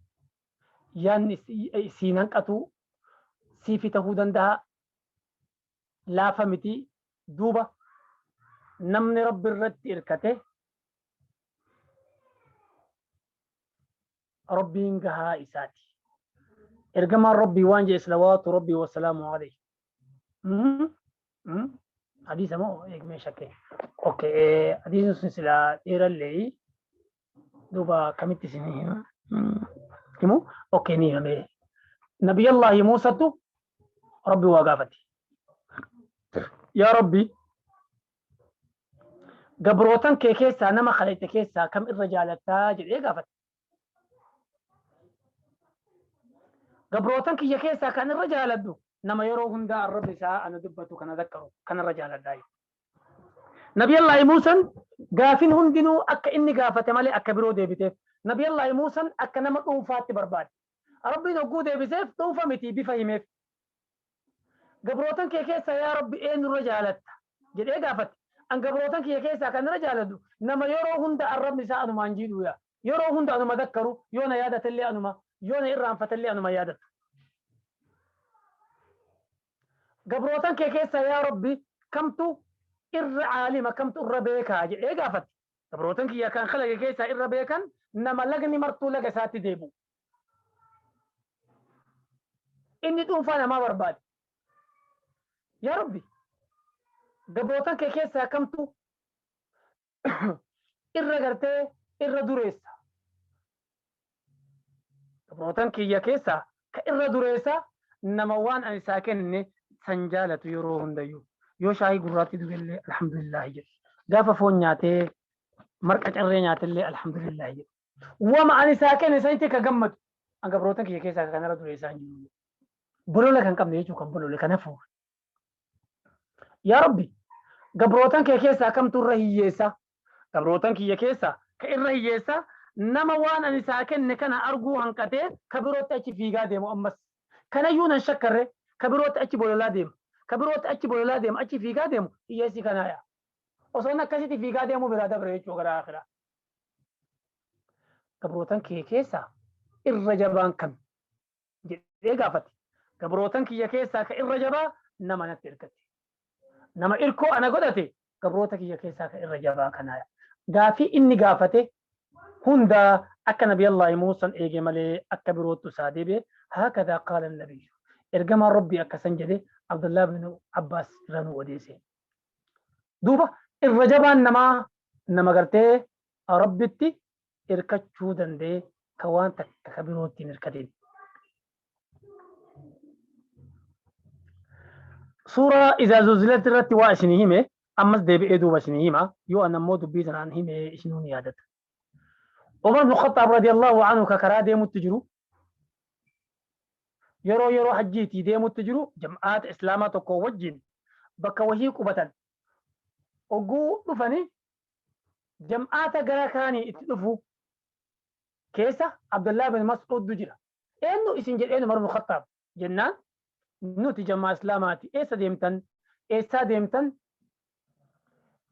yaanni siin hanqatu siifi tahuu danda'a laafa miti duuba namni rabbi irratti hirkate rabbiin gahaa isaati. Ergamaan rabbii waan jedhe salawaatu rabbii wasalaamu alayhi. Hadiisa moo eegmee shakkee? Okay, hadiisni sun silaa dheerallee duuba kamitti isin himu? Okay, ni himame. Nabiyyallahi Muusattu rabbi waa gaafate. Yaa rabbi gabrootan kee keessaa nama kadhate keessaa kam irra jaalattaa jedhee gaafate. Gabrootan kiyya keessaa kan irra jaaladhu nama yeroo hundaa rabbi isaa ana dubbatu kana dhakkaru kan irra jaaladhaa. Nabiyyallahi Muusaan gaafin hundinuu akka inni gaafate malee akka biroo deebiteef. Nabiyyallahi Muusaan akka nama dhuunfaatti barbaade. Rabbiin hogguu deebiseef dhuunfa miti bifa himeef. Gabrootan kee keessaa yaa rabbi eenyurra jaalatta jedhee gaafate. An gabrootan kiyya keessaa kan irra jaaladhu nama yeroo hunda arrabni isaa anumaan jiidhuya. Yeroo hunda anuma dhakkaru yoo na yaadatallee anuma yoo na irraanfatallee anuma yaadatu. Gabrootan kee keessaa yaa rabbi kamtu irra caalima kamtu irra beekaa jedhee gaafate. Gabrootan kiyya kan kalaqe keessaa irra beekan nama lagni martuu laga isaatti deebu. Inni dhuunfaa namaa barbaade. Yaa rabbi gabrootan kee keessaa kamtu irra gartee irra dureessa. Gabrootan kiyya keessaa ka irra dureessa nama waan ani isaa kenne san jaalatu yeroo hundayyuu. Yoo shaayii gurraatti dhugellee alhamdulillah jedhe. Gaafa foon nyaatee marqa carree nyaatillee alhamdulillah jedhe. Wama ani isaa kenne sanitti ka gammadu. An gabrootan kiyya keessaa kan irra dureessaa hin jiru. Bolola kan qabne jechuun kan bolole kan hafu. Yaa rabbi gabrootan kee keessaa kamtu irra hiyyeessa. Gabrootan kiyya keessaa ka irra hiyyeessa nama waan ani isaa kenne kana arguu hanqatee ka birootti achi fiigaa deemu ammas. Kanayyuu nan shakkarre ka birootti achi bololaa deemu. Ka birootti achi bololaa deemu achi fiigaa deemu hiyyeessi kanaaya. Osoon akkasitti fiigaa deemuu biraa dabre jechuu gara akhiraa. Gabrootan kee keessaa irra jabaan kam jedhee gaafate. Gabrootan kiyya keessaa ka irra jabaa nama natti hirkate. Nama irkoo ana godhate gabroota kiyya keessaa ka irra jabaa kanaaya. Gaafii inni gaafate hunda akka Nabiyyallahi Muusaan eege malee akka birootti isaa deebi'e haakadaa qaala nabiyyu. Ergamaan rabbii akkasan jedhe Abdullah bin Abbas irraa nu odeesse. Duuba irra jabaan nama gartee rabbitti hirkachuu danda'e ka waan takka ka birootti hin hirkatin. Suuraa izaa zulzilatti irratti waa isinii hime ammas deebi'ee duuba isinii hima yoo an ammoo dubbii sanaan hime isinuu ni yaadata. Umar bin Khattaab radiyallahu anhu ka karaa deemutti jiru yeroo hajjiitii deemutti jiru jam'aata islaamaa tokko wajjin bakka wahii qubatan ogguu dhufanii jam'aata gara kaanii itti dhufu keessa Abdullah bin Mas'uud jira. Eenyu isin jedheen Umar bin Khattaab jennaan nuti jammaa islaamaati eessaa deemtan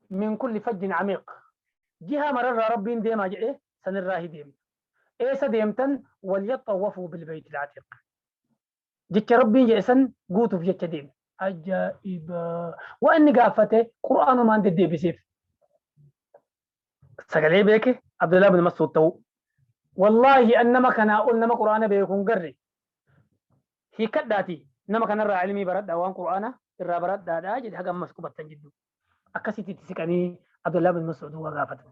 min kulli fajjin camiiq jiha mararraa rabbiin deemaa jedhe sanirraa hi deemta eessa deemtan walyaxawwafuu bilbeyti lcatiiq jecha rabbiin jedhe san guutuuf jecha deeme ajaa'iba waa inni gaafate qur'aanumaan deddeebiseef sagalee beeke Abdullah bin Mas'uud ta'u wallaahi annama kanaa ol nama qur'aana beekuun garre hiikadhaati nama kanarraa ilmii baradhaa waan qur'aana irraa baradhaadhaa jedhe haga ammas qubattan jidduu akkasitti itti siqanii Abdullah bin Mas'uud waa gaafatan.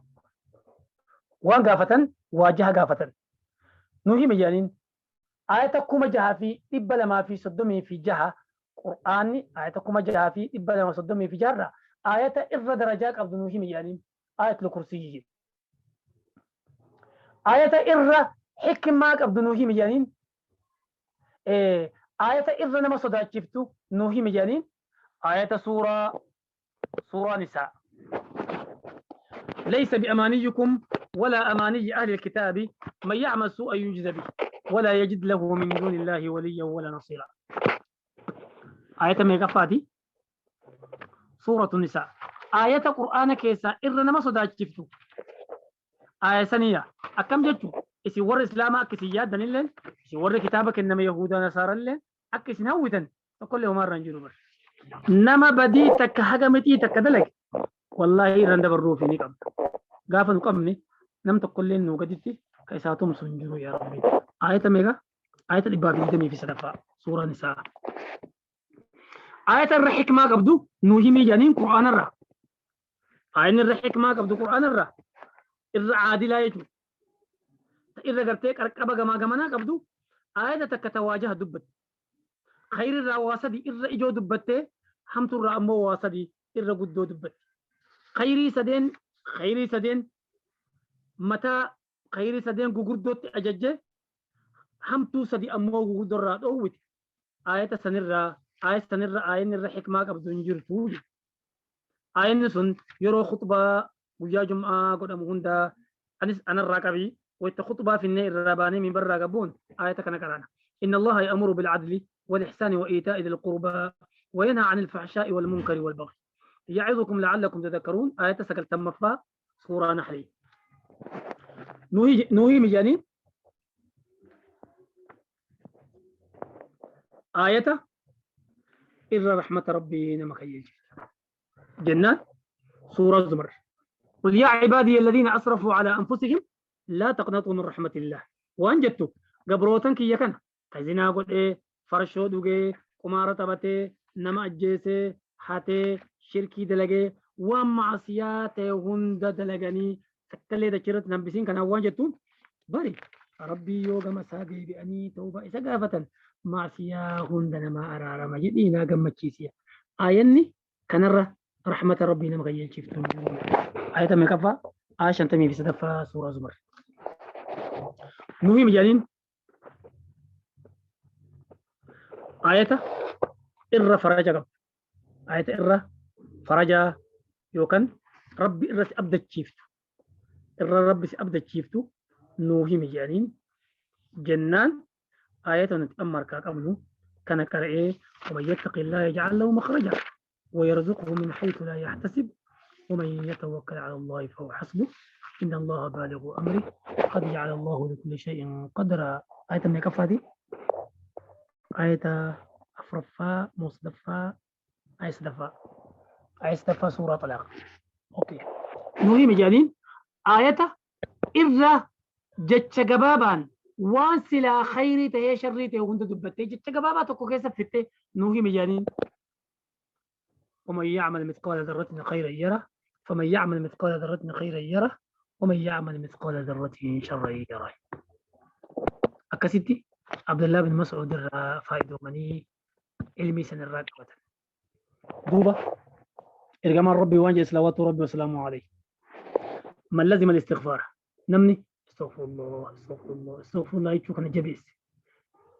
Waan gaafatan waa jaha gaafatan. Nu himi jedhaniin ayata 6,236 qur'aanni ayata 6,236 irraa ayata irra darajaa qabdu nu himi jedhaniin ayatul kursiyyi. Ayata irra hikmaa qabdu nu himi jedhaniin ayata irra nama sodaachiftu nu himi jedhaniin ayata suuraa nisaa ليس بأمانيكم ولا أماني أهل الكتاب من يعمل سوءا يجزى به ولا يجد له من دون الله وليا ولا نصيرا. آية ميقفاتي سورة النساء آية قرآن كيسا إرنا ما صداج جفتو آية سنية أكم جتو إسي ور إسلام أكسي يادن اللين إسي ور كتابك إنما يهودا نصارى اللين أكسي نهودا فكل يوم رنجلو بر نما بدي تك حقمتي تك دلك والله رند بروفي نقب قافا نقبني نم تقول لين نوقدتي كيساتهم سنجرو يا ربي. آية ميقا آية الإبابي دمي في سلفا سورة نساء. آية الرحيك ما قبدو نوهي جانين قرآن الرا آية الرحيك ما قبدو قرآن الرا إذا عادلا يجو إذا قرتك أركبا قما قمنا قبدو آية تكتواجه دبت خير الرا واسدي إذا إجو دبت حمت الرا أمو واسدي إذا قدو دبت خيري سدين متى خيري سدين قردوت أججة حمتو سدي أمو قردو الرا دوت آية سنرا آية نرى حكمة قبض نجرتو آية نسون يرو خطبة ويا جمعة قد أمهندا أنا الراكبي ويتخطبة في النهر الرباني من برا قبون آية كان كرانا إن الله يأمر بالعدل والإحسان وإيتاء ذي القربى وينهى عن الفحشاء والمنكر والبغي يعظكم لعلكم تذكرون آية سكل تمفا سورة نحلي نوهي مجانين آية إذا رحمة ربي نمكيج جنات سورة الزمر قل يا عبادي الذين أسرفوا على أنفسهم لا تقنطوا من رحمة الله وأنجدتوا قبروتن كي يكن كزنا قد إيه فرشو دوغي قمارة تبتي نما أجيسي حاتي شركي دلغي ومعصيات هند دلغني تكلي دكرت نبسين كان وانجدتوا باري ربي يوغا مسادي بأني توبة إسقافة معصية هند نما أرارا مجدينا قمتشيسيا آياني كنرى رحمة ربي نمغيل شفتون آية من كفا عشان تمي في سدفة سورة زمر نوهي مجانين آية إرى فرجا قب آية إرى فرجا يوكن ربي إرى سأبدأ شفتو إرى ربي سأبدأ شفتو نوهي مجانين جنان آية نتأمر كأمنه كان كرئيه ومن يتق الله يجعل له مخرجا ويرزقه من حيث لا يحتسب ومن يتوكل على الله فهو حسبه إن الله بالغ أمره قد جعل الله لكل شيء قدرا. آية من كفادي آية أفرفا مصدفا آية صدفا سورة طلاق. أوكي نوهي مجانين آية إذا جتش قبابان وان سلا خيري تهي شري تهي هند دبتي جتش قبابا تكو كيسا فتة نوهي مجانين ومن يعمل مثقال ذرة خيرا يره فمن يعمل مثقال ذرة خيرا يره ومن يعمل مثقال ذرة شرا يره. أكسيتي عبد الله بن مسعود فايدو مني علمي سن الراقبة دوبة إرجمان ربي وانجي صلوات ربي وسلامه عليه من لزم الاستغفار نمني استغفر الله يشوف أنا جبيس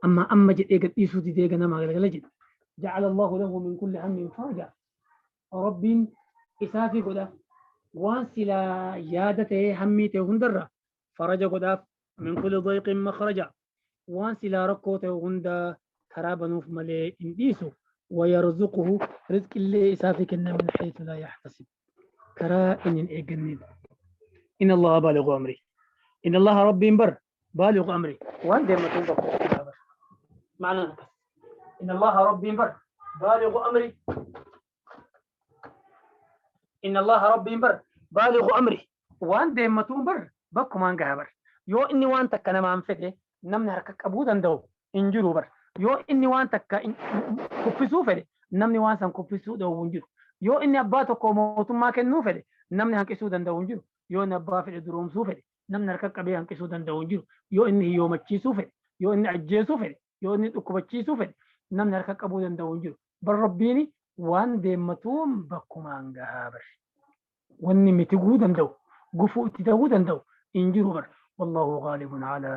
أما جد إيجاد إيسوتي ديجا نما غلجد جعل الله له من كل هم فرجا رب إسافي قدا وانسلا يادته هميته هندرة فرج قدا من كل ضيق مخرجا وانسلا ركوته هندا كرابا نوف ملي إنديسو ويرزقه رزق اللي إسافي كنا من حيث لا يحتسب كرا إن إيجنين إن الله بالغ أمري إن الله ربي بر بالغ أمري وان دير ما تنبق معنى إن الله ربي بر بالغ أمري إن الله ربي بر بالغ أمري وان دير ما تنبر بكو مان قهبر يو إني وان تكا نما انفده نمني هركك أبودا دو إنجلو بر يو إني وان تكا كفسو فده نمني وان سن كفسو دو ونجلو يو إني أباتو موتو ما كنو فده نمني هنكسو دن دو ونجلو يو نبا فده دروم سو فده نمني هركك أبي هنكسو دن دو ونجلو يو إني هيو مچيسو فده يو إني أجيسو فده يو إني أكبچيسو فده نمني هركك أبودا دو ونجلو بر ربيني وان ديمتوم بكو مان قهبر واني متقودا دو قفو تتقودا دو إنجلو بر والله غالب على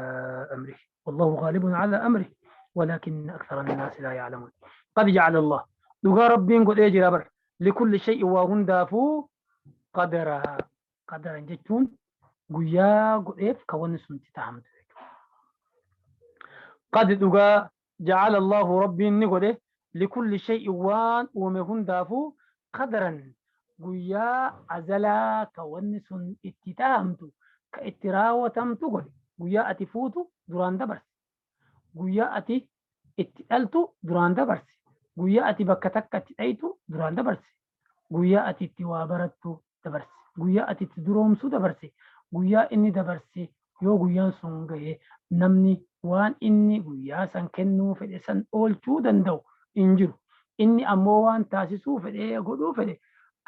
أمره والله غالب على أمره ولكن أكثر الناس لا يعلمون. قد جعل الله لغا ربين قد إيجي ربر لكل شيء وهن دافو قدرها qadaran jechuun guyyaa godheef kan wanni sun itti taa'amtu jechuudha. Qad dhugaa ja'ala Allahu rabbiin ni godhe likulli shay'in waan uume hundaafuu qadaran guyyaa azalaa kan wanni sun itti taa'amtu ka itti raawwatamtu godhe. Guyyaa ati fuutu duraan dabarse. Guyyaa ati itti dhaltu duraan dabarse. Guyyaa ati bakka takka itti dhayitu duraan dabarse. Guyyaa ati itti waa barattu dabarse. Guyyaa ati itti duroomsu dabarse. Guyyaa inni dabarse yoo guyyaan sun gahe namni waan inni guyyaa san kennuu fedhe san oolchuu danda'u hin jiru. Inni ammoo waan taasisuu fedhee godhuu fedhe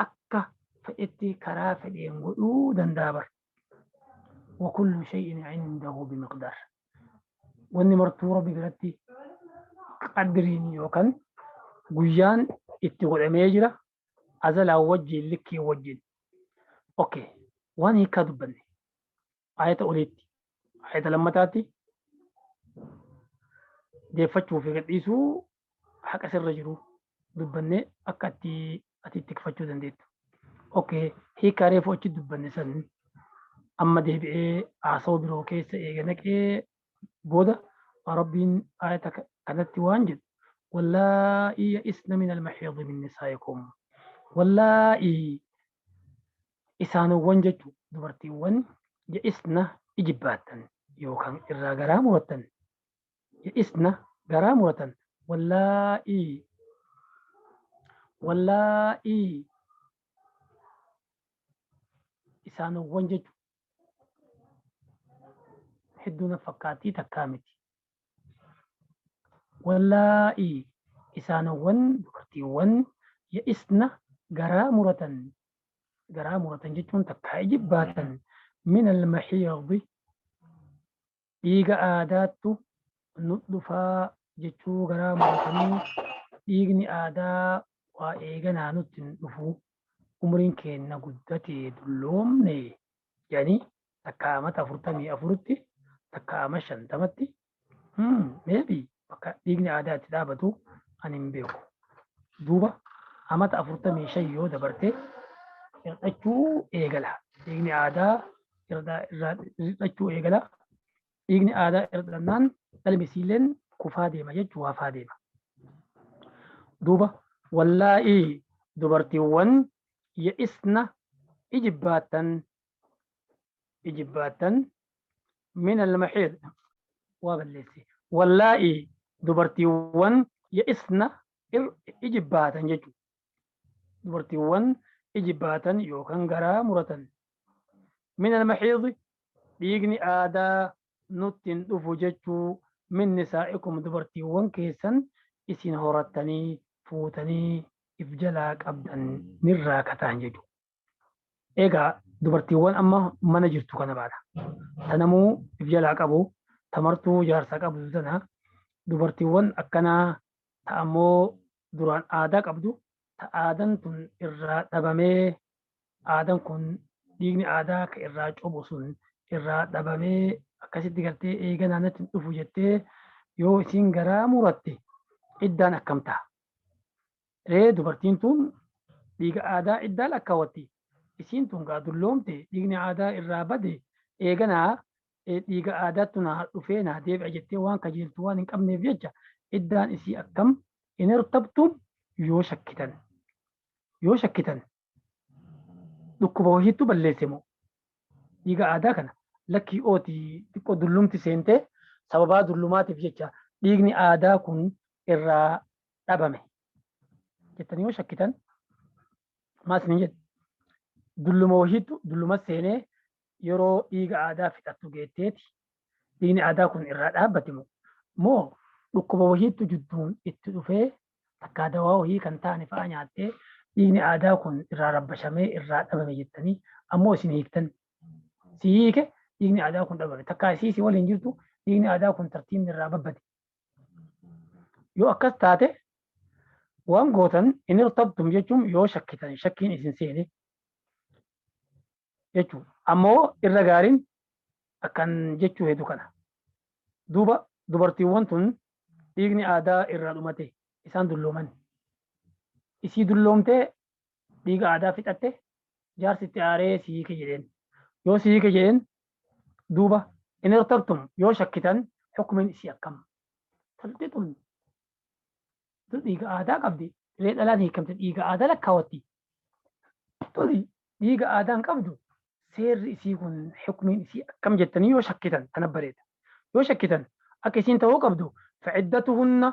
akka fedhetti karaa fedheen godhuu danda'a bara. وكل شيء عنده بمقدار واني مرتو ربي برتي قدرين يوكن قيان اتقول اميجرة ازل وجه لكي وجه اوكي واني كذبني آية أوليتي آية لما تاتي دي فتشو في قديسو حق أسر رجلو دبني أكاتي أتي تكفتشو دنديت اوكي هي كاريفو اتي دبني سن أما ديبئي عصو برو كيس إيغنك بودا ربين آية كانت وانجد واللائي يئسن من المحيض من نسائكم واللائي إسانو وانجتو دبرتي وان يئسن إجباتا يوكان إرى غرامورة يئسن غرامورة واللائي إسانو وانجتو هدونا فكاتي تكامتي واللائي إسانوان دكرتيوان يئسنا غرامرة جتون تكايجب باتا من المحيض إيغا آداتو نطلفا جتو غرامرة إيغني آدا وإيغنا نطلفو أمرين كينا قدتي دلومني يعني تكامت أفرطمي أفرطي takka shantamatti maybe bakka dhiigni aadaa itti dhaabatu ani hin beeku. Duuba amata 45 yoo dabarte hir'achuu eegala. Dhiigni aadaa hir'achuu eegala. Dhiigni aadaa hir'annaan dhalmisiileen kufaa deema jechuu hafaa deema. Duuba wallaa'ii dubartiiwwan ya'isna ijibbaatan من المحيض وبالليسي واللائي دبرتيوان يئسن إجباتا يجو دبرتيوان إجباتا يوكان غرامرة من المحيض بيغني آدا نتن دفجتو من نسائكم دبرتيوان كيسن إسين هورتني فوتني إفجلاك أبدا نراكتان يجو إيغا dubartiiwwan amma mana jirtu kana baadha. Tanamuu ifjalaa qabu, tamartuu jaarsaa qabdu tana dubartiiwwan akkanaa ta'ammoo duraan aadaa qabdu, aadaan tun irraa dhabamee aadaan kun dhiigni aadaa ka irraa cobu sun irraa dhabamee akkasitti gartee eega naannatti dhufu jettee yoo isiin garaa muratte iddaan akkam ta'a. Dubartiin tun dhiiga aadaa iddaan lakkaawwatti. Isiin tun gaa dulloomte dhiigni aadaa irraa bade eeganaa dhiiga aadaattu naa dhufee naa deebi'a jettee waan kajeeltu waan hin qabneef jecha iddaan isii akkam hin hirtabtu yoo shakkitan dhukkuba wahiittu balleesse moo dhiiga aadaa kana lakkii ootii xiqqoo dullumti seentee sababaa dullumaatiif jecha dhiigni aadaa kun irraa dhabame jettanii yoo shakkitan maas ni jedhu. Dulluma wahiitu dulluma seenee yeroo dhiiga aadaa fixattu geetteeti dhiigni aadaa kun irraa dhaabbate moo dhukkuba wahiitu jidduun itti dhufee takkaa dawaa wahii kan taane fa'aa nyaattee dhiigni aadaa kun irraa rabbashamee irraa dhabame jettanii ammoo isin hiiktan. Si hiike dhiigni aadaa kun dhabame takkaa isii waliin jirtu dhiigni aadaa kun tartiibni irraa babbade. Yoo akkas taate waan gootan hin hirtabtum jechuun yoo shakkitan shakkiin isin seene. Jechuudha. Ammoo irra gaariin akkan jechuu hedduu kana. Duuba dubartiiwwan tun dhiigni aadaa irraa dhumate isaan dullooman. Isii dulloomtee dhiiga aadaa fixatte jaarsitti aaree si hiike jedheen yoo si hiike jedheen duuba in irtabtum yoo shakkitan xukumin isii akkam talti tun dhiiga aadaa qabdi illee dhalaan hiikamte dhiiga aadaa lakkaawatti tuni dhiiga aadaan qabdu seerri isii kun xukumin isii akkam jettanii yoo shakkitan tana bareeda yoo shakkitan akka isiin ta'uu qabdu faciddatuhunna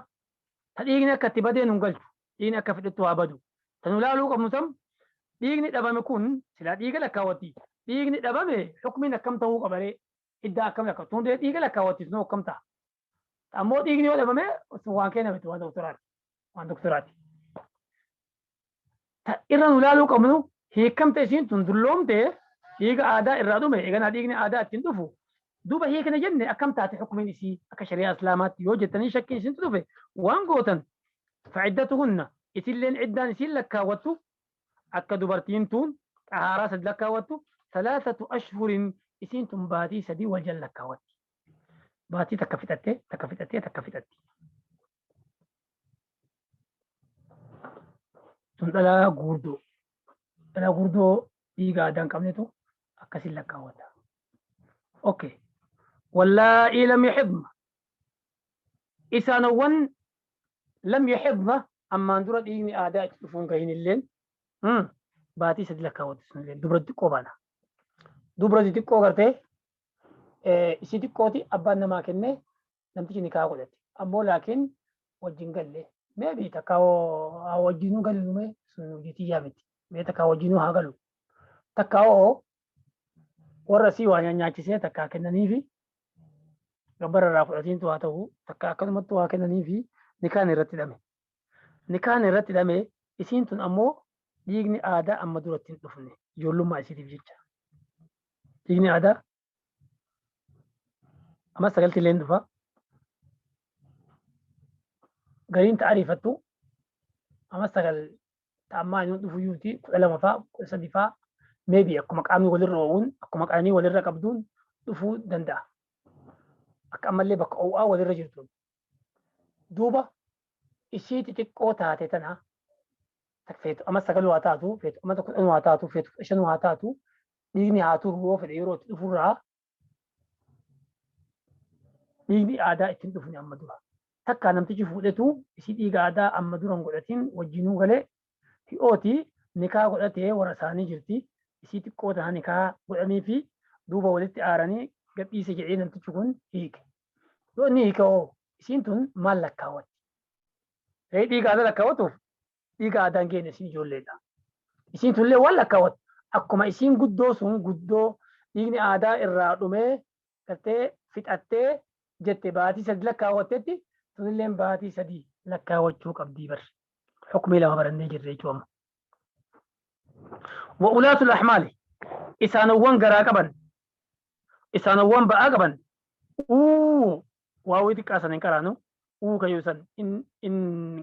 ta dhiigni akka itti badeen hin galchu dhiigni akka fidhattu haa badu tan ulaaluu qabnu sam dhiigni dhabame kun silaa dhiiga lakkaawatti dhiigni dhabame xukumin akkam ta'uu qabaree iddaa akkam lakkaawatti hundee dhiiga lakkaawatti sun akkam ta'a ammoo dhiigni yoo dhabame waan keenya miti waan doktoraati ta irra nu ilaaluu qabnu hiikamte isiin tun dulloomte dhiiga aadaa irraa dhume eeganaa dhiigni aadaa ittiin dhufu duuba hiikana jenne akkam taate xukumin isii akka shari'aa islaamaatti yoo jettanii shakkiin isiin dhufe waan gootan faciddatuhunna isilleen iddaan isiin lakkaawwattu akka dubartiin tun xahaaraa sadi lakkaawwattu salaasatu ashhurin isiin tun baatii sadii wal jala lakkaawwatti baatii takka fixattee tun dhalaa guurdoo dhiiga aadaa hin qabnetu akkasin lakkaawwata okay wallaa'i lam yaxidna isaanowwan lam yaxidna ammaan dura dhiigni aadaa itti dhufuun gahin illeen baatii sadi lakkaawwatu sunilleen dubra xiqqoo baana dubra xiqqoo gartee isii xiqqooti abbaan namaa kennee namtichi nikaa godhate ammoo laakiin wajjin galle meebii takka wajjinuu galu mee sun hojiitii yaamiti mee takka wajjinuu haa galu takka warra sii waa nyaachisee takka kennaniifi gabbara irraa fudhatiintu haa ta'u takka akkanumatti waa kennaniifi nikaan irratti hidhame nikaan irratti hidhame isiin tun ammoo dhiigni aadaa amma duratti hin dhufne ijoollummaa isiitiif jecha dhiigni aadaa amma sagalti illee dhufa gariin ta'ariifattu amma sagal ta'ammaa inni dhufu yuuti 12 faa 13 faa meebii akkuma qaamni walirra oowuun akkuma qaanii walirra qabduun dhufuu danda'a akka ammallee bakka oowwaa walirra jirtuun duuba isii xixiqqoo taate tana feetu amma sagaluu haa taatu feetu amma 10 haa taatu feetu 5 haa taatu dhiigni haa turu yoo fedhe yeroo itti dhufurraa dhiigni aadaa ittiin dhufne amma dura takka namtichi fuudhetu isii dhiiga aadaa amma dura hin godhatiin wajjinuu galee hi'ooti nikaa godhatee warra isaanii jirti isii xiqqoo ta'a nikaa godhanii fi duuba walitti aaranii gadhiise jedhee namtichi kun hiike yoo inni hiike isiin tun maal lakkaawwatti dhiiga aadaa lakkaawwatuuf dhiiga aadaan geenne isiin ijoolleedha isiin tunillee waan lakkaawwatu akkuma isiin guddoo sun guddoo dhiigni aadaa irraa dhumee gartee fixattee jette baatii sadi lakkaawwattetti tunilleen baatii sadii lakkaawwachuu qabdii bar xukumii lama barannee jirre jechuudha. Wa'ulaatul ahmaali isaanowwan garaa qaban isaanowwan ba'aa qaban waawii xiqqaa sana hin qaraanu kayyuu san in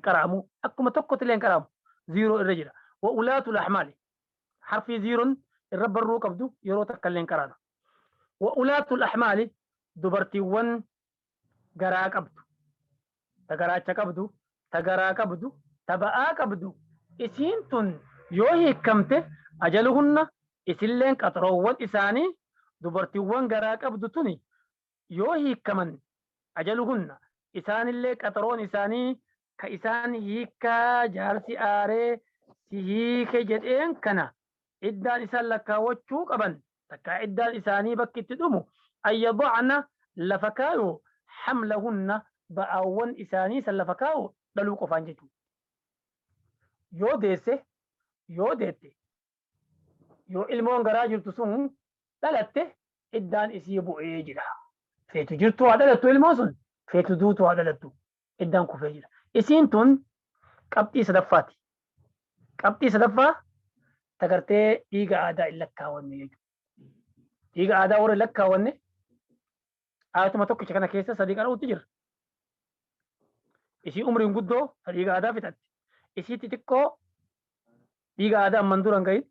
qaraamu akkuma tokkotti illee hin qaraamu ziiroo irra jira. Wa'ulaatul ahmaali harfii ziiroon irra barruu qabdu yeroo takka illee hin qaraanu. Wa'ulaatul ahmaali dubartiiwwan garaa qabdu ta garaacha qabdu ta garaa qabdu ta ba'aa qabdu isiin tun yoo hiikamte ajaluhunna isilleen qaxaroowwan isaanii dubartiiwwan garaa qabdu tuni yoo hiikaman ajaluhunna isaanillee qaxaroon isaanii ka isaan hiikaa jaarsi aaree si hiike jedheen kana iddaan isaan lakkaawwachuu qaban takka iddaan isaanii bakki itti dhumu ayyadacna lafa kaayuu حملهن بأول إساني سلفكاو دلو قفان جتو يو ديسه يو ديته يو علمون غراجر تسون دلته إدان إسيبو إيجرا فيتو جرتو عدلتو علموسن فيتو دوتو عدلتو إدان كفيجرا إسين تون قبطي صدفة تغرتي إيغا آدا إلكاوان يجو إيغا آدا ور إلكاوان آياتuma tokkicha kana keessa sadii qaruutti jira. Isii umriin guddoo dhiiga aadaa fixatti. Isii xixiqqoo dhiiga aadaa amman dura hin gahin.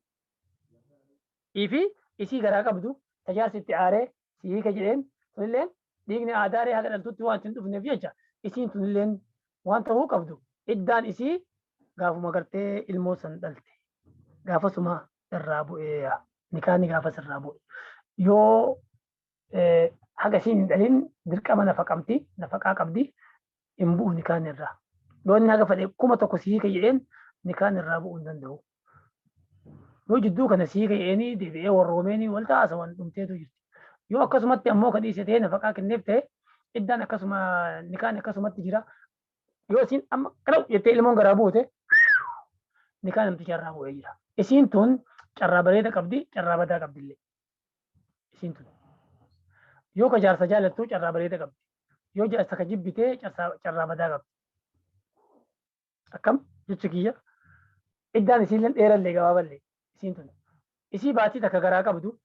Ifi isii garaa qabdu tajaajila itti aaree si hiika jedheen sunilleen dhiigni aadaaree haga dhaltutti waan hin dhufneef jecha isiin sunilleen waan ta'uu qabdu iddaan isii gaafuma gartee ilmoo san dhalte. Gaafasuma irraa bu'ee nikaan gaafas irraa bu'e. Yoo haga isiin hin dhalin dirqama nafaqaa qabdi hin bu'u nikaan irraa. Yoo inni haga fedhe 1,000 si hiika jedheen nikaan irraa bu'uu hin danda'u. Yoo jidduu kana si hiika jedheenii deebi'ee warroomeenii wal taasa waan dhumteetu jirti. Yoo akkasumatti ammoo kan dhiise ta'ee nafaqaa kenneef ta'e iddaan akkasuma nikaan akkasumatti jira. Yoo isiin amma kalau jettee ilmoon garaa buute nikaan namticha irraa bu'ee jira. Isiin tun carraa bareeda qabdi, carraa badaa qabdillee. Isiin tun. Yoo ka jaarsa jaalattu carraa bareeda qabdi. Yoo jaarsa ka jibbitee carraa badaa qabdi. Akkam jechi kiyya. Iddaan isiillee dheerallee gabaaballee isiin tun. Isii baatii takka garaa qabdu.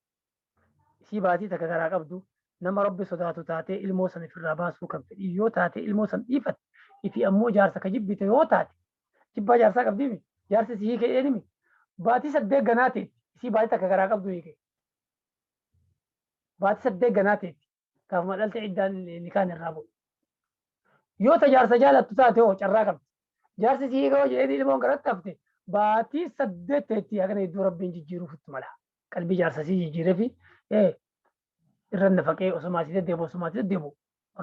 Isii baatii takka garaa qabdu. Nama rabbi sodaatu taatee ilmoo sana ofirraa baasuu kan fedhi yoo taate ilmoo sana dhiifatte ifi ammoo jaarsa ka jibbite yoo taate jibbaa jaarsaa qabdiimi jaarsi si hiike eenimi baatii 8 ganaa ta'e isii baatii takka garaa qabdu hiike baatii 8 ganaa ta'e gaafuma dhalte iddaan nikaan irraa bu'u yoo ta jaarsa jaalattu taate hoo carraa qabdi jaarsi si hiike hoo jedhee ilmoon garatti hafte baatii 8 ta'etti hagana iddoo rabbiin jijjiiruufitti mala qalbii jaarsa si jijjiiree fi irran nafaqee osuma asii deddeebu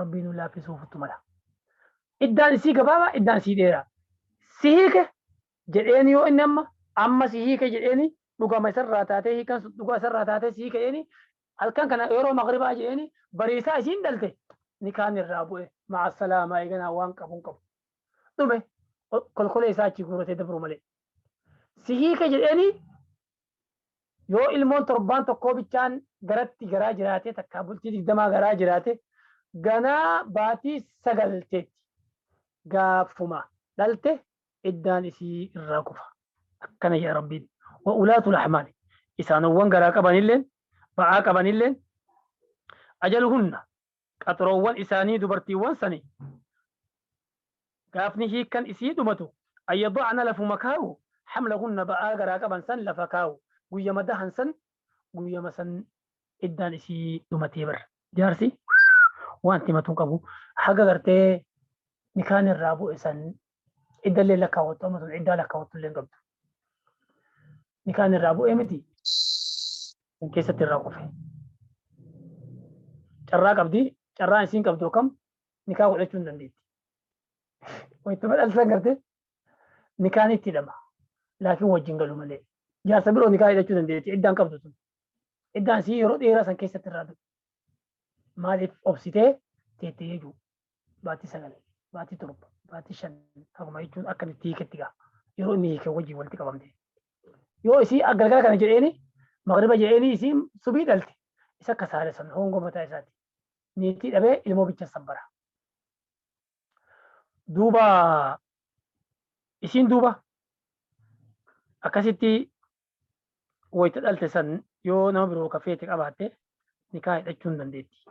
rabbiin nu laaffisuufitti mala. Iddaan isii gabaabaa iddaan isii dheeraa. Si hiike jedheeni yoo inni amma si hiike jedheeni dhugama isarraa taatee hiikan dhugaa isarraa taatee si hiike jedheeni halkan kana yeroo magribaa jedheeni bariisaa isiin dhalte nikaan irraa bu'e ma'a salaamaa eeganaa waan qabuun qabu. Dhume kolkolee isaa achi guuratee dabru malee. Si hiike jedheeni yoo ilmoon torbaan tokkoo bichaan garatti garaa jiraate takkaa bultii 20 garaa jiraate ganaa baatii 9 teetti. Gaafuma dhalte iddaan isii irraa kufa. Akkana yaa rabbiin. Wa ulaatul ahmaali. Isaanowwan garaa qabanilleen ba'aa qabanilleen ajaluhunna qaxroowwan isaanii dubartiiwwan sanii gaafni hiikkan isii dhumatu ayyadacna lafuma kaawu hamlahunna ba'aa garaa qaban san lafa kaawu guyyama dahan san guyyama san iddaan isii dhumatee bara. Jaarsi wanti matuu qabu haga gartee nikaan irraa bu'e san iddallee lakkaawwattu amma sun iddaa lakkaawwattu illee qabdu. Nikaan irraa bu'e miti keessatti irraa kufe. Carraa qabdi carraan isiin qabdu kam nikaa godhachuu hin dandeetti. Wayittuma dhalsan gartee nikaan itti hidhama laakiin wajjin galu malee. Jaarsa biroo nikaa hidhachuu dandeetti iddaan qabdu sun. Iddaan isii yeroo dheeraa san keessatti irraa du'e. Maaliif obsitee teettee jechuudha. Baatii 9. Baatii 7, baatii 5 akkuma jechuun akkamitti hiiketti gaa yeroo inni hiike wajjin walitti qabamte. Yoo isii galgala kana jedheeni magriba jedheeni isiin subii dhalte isa akka saale san hongoo mataa isaati. Niitii dhabee ilmoo bicha sabbara. Duuba isiin duuba akkasitti wayita dhalte san yoo nama biroo kafeete qabaatte nikaa hidhachuu hin dandeetti.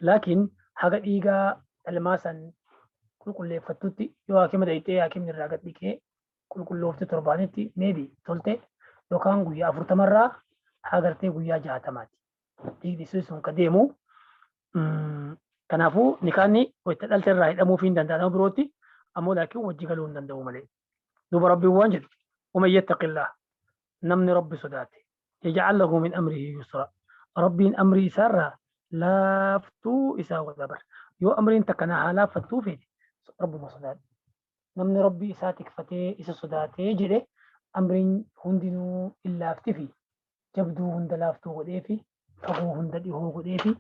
Laakiin haga dhiigaa ilmaa san qulqulleeffattutti yoo haakima dhayxee haakimni irraa gad dhiqee qulqulloofte torbaanitti meebi tolte yookaan guyyaa 40 hagartee guyyaa 60. Dhiigni sun ka deemu kanaafuu nikaanni wayita dhalte irraa hidhamuu fi hin danda'a nama birootti ammoo laakiin wajji galuu hin danda'u malee. Duuba rabbiin waan jedhu ومن يتق الله نمني ربي صداتي يجعل له من أمره يسرا ربي أمري سرا لافتو إسا ودبر يو أمرين تكناها لافتو فيه رب مصدات نمني ربي إساتك فتي إسا صداتي جده أمرين هندنو إلا افتفي جبدو هند لافتو وديفي فهو هند ديهو وديفي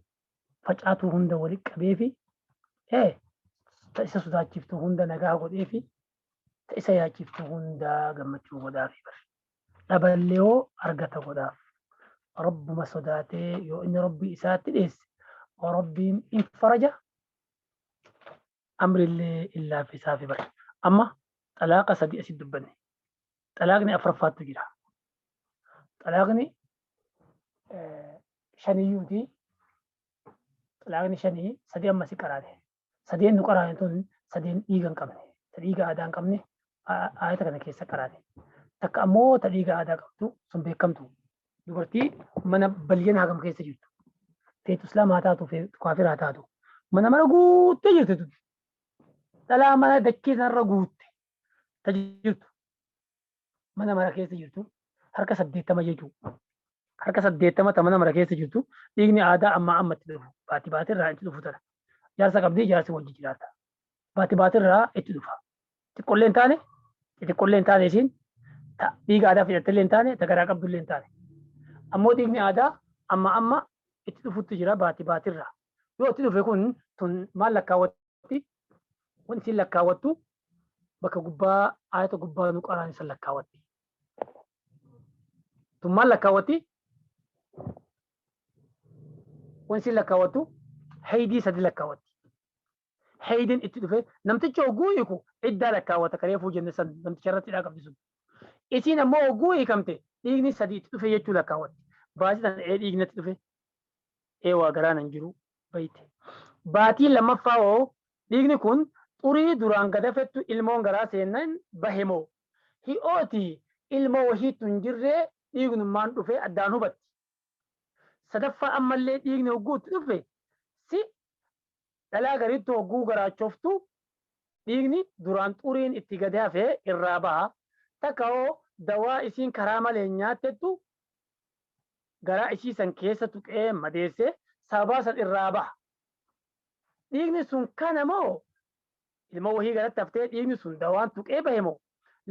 فجأتو هند ولك بيفي إسا صدات جفتو هند نقاه وديفي إسا يا جفتو هند قمتشو ودافي بر أبليو أرقتا وداف رب مصداتي يو إن ربي إساتي ليس وربي إن فرجه أمر اللي إلا في سافي بر أما طلاق سدي أسد دبني طلاقني أفرفات تجرا طلاقني شنيوتي طلاقني شني سدي أما سكراني سدين نقراني تون سدين إيجان كمني تديجا آدان كمني آية كنا كيسة كراني تك أمو تديجا آدا كمتو سنبه كمتو دورتي من بلين هاكم كيسة جيتو في تسلام هاتاتو في كافر هاتاتو من مرقوت تجرتو طلع mana dakkee sanarra guutte ta jirtu mana mara keessa jirtu harka 80 jechuudha. Harka 80 tamana mara keessa jirtu dhiigni aadaa ammatti dhufu baatii irraa itti dhufu tana. Jaarsa qabdii jaarsi wajji jiraata. Baatii irraa itti dhufa. Xiqqollee hin taane isiin dhiiga aadaa fidhattellee hin taane garaa qabdullee hin taane. Ammoo dhiigni aadaa amma itti dhufutti jira baatii irraa. Yoo itti dhufe kun tun maal lakkaawwatti? Wanti isiin lakkaawwattu bakka gubbaa ayata gubbaa nu qaraan isa lakkaawwatti. Tun maal lakkaawwatti? Wanti isiin lakkaawwattu heydii 3 lakkaawwatti. Heydin itti dhufe namtichi oguu hiiku iddaa lakkaawwata kareefuu jenne san namticha irratti dhaa qabdi sun. Isiin ammoo oguu hiikamte dhiigni 3 itti dhufe jechuu lakkaawwatti. Baasitan dhiigni itti dhufe waa garaan hin jiru bayte. Baatiin lammaffaa hoo dhiigni kun xurii duraan gadafettu ilmoon garaa seennan bahe moo hi'ooti ilmoo wahiitu hin jirree dhiignummaan dhufe addaan hubatti. Sadaffaa ammallee dhiigni oguu itti dhufe si dhalaa gariitti hogguu garaachoftu dhiigni duraan xuriin itti gadi hafee irraa baha. Takka hoo dawaa isiin karaa malee nyaattettu garaa isii san keessa tuqee madeessee sababaa san irraa baha. Dhiigni sun kana moo ilma wahii garatti haftee dhiigni sun dawaan tuqee bahe moo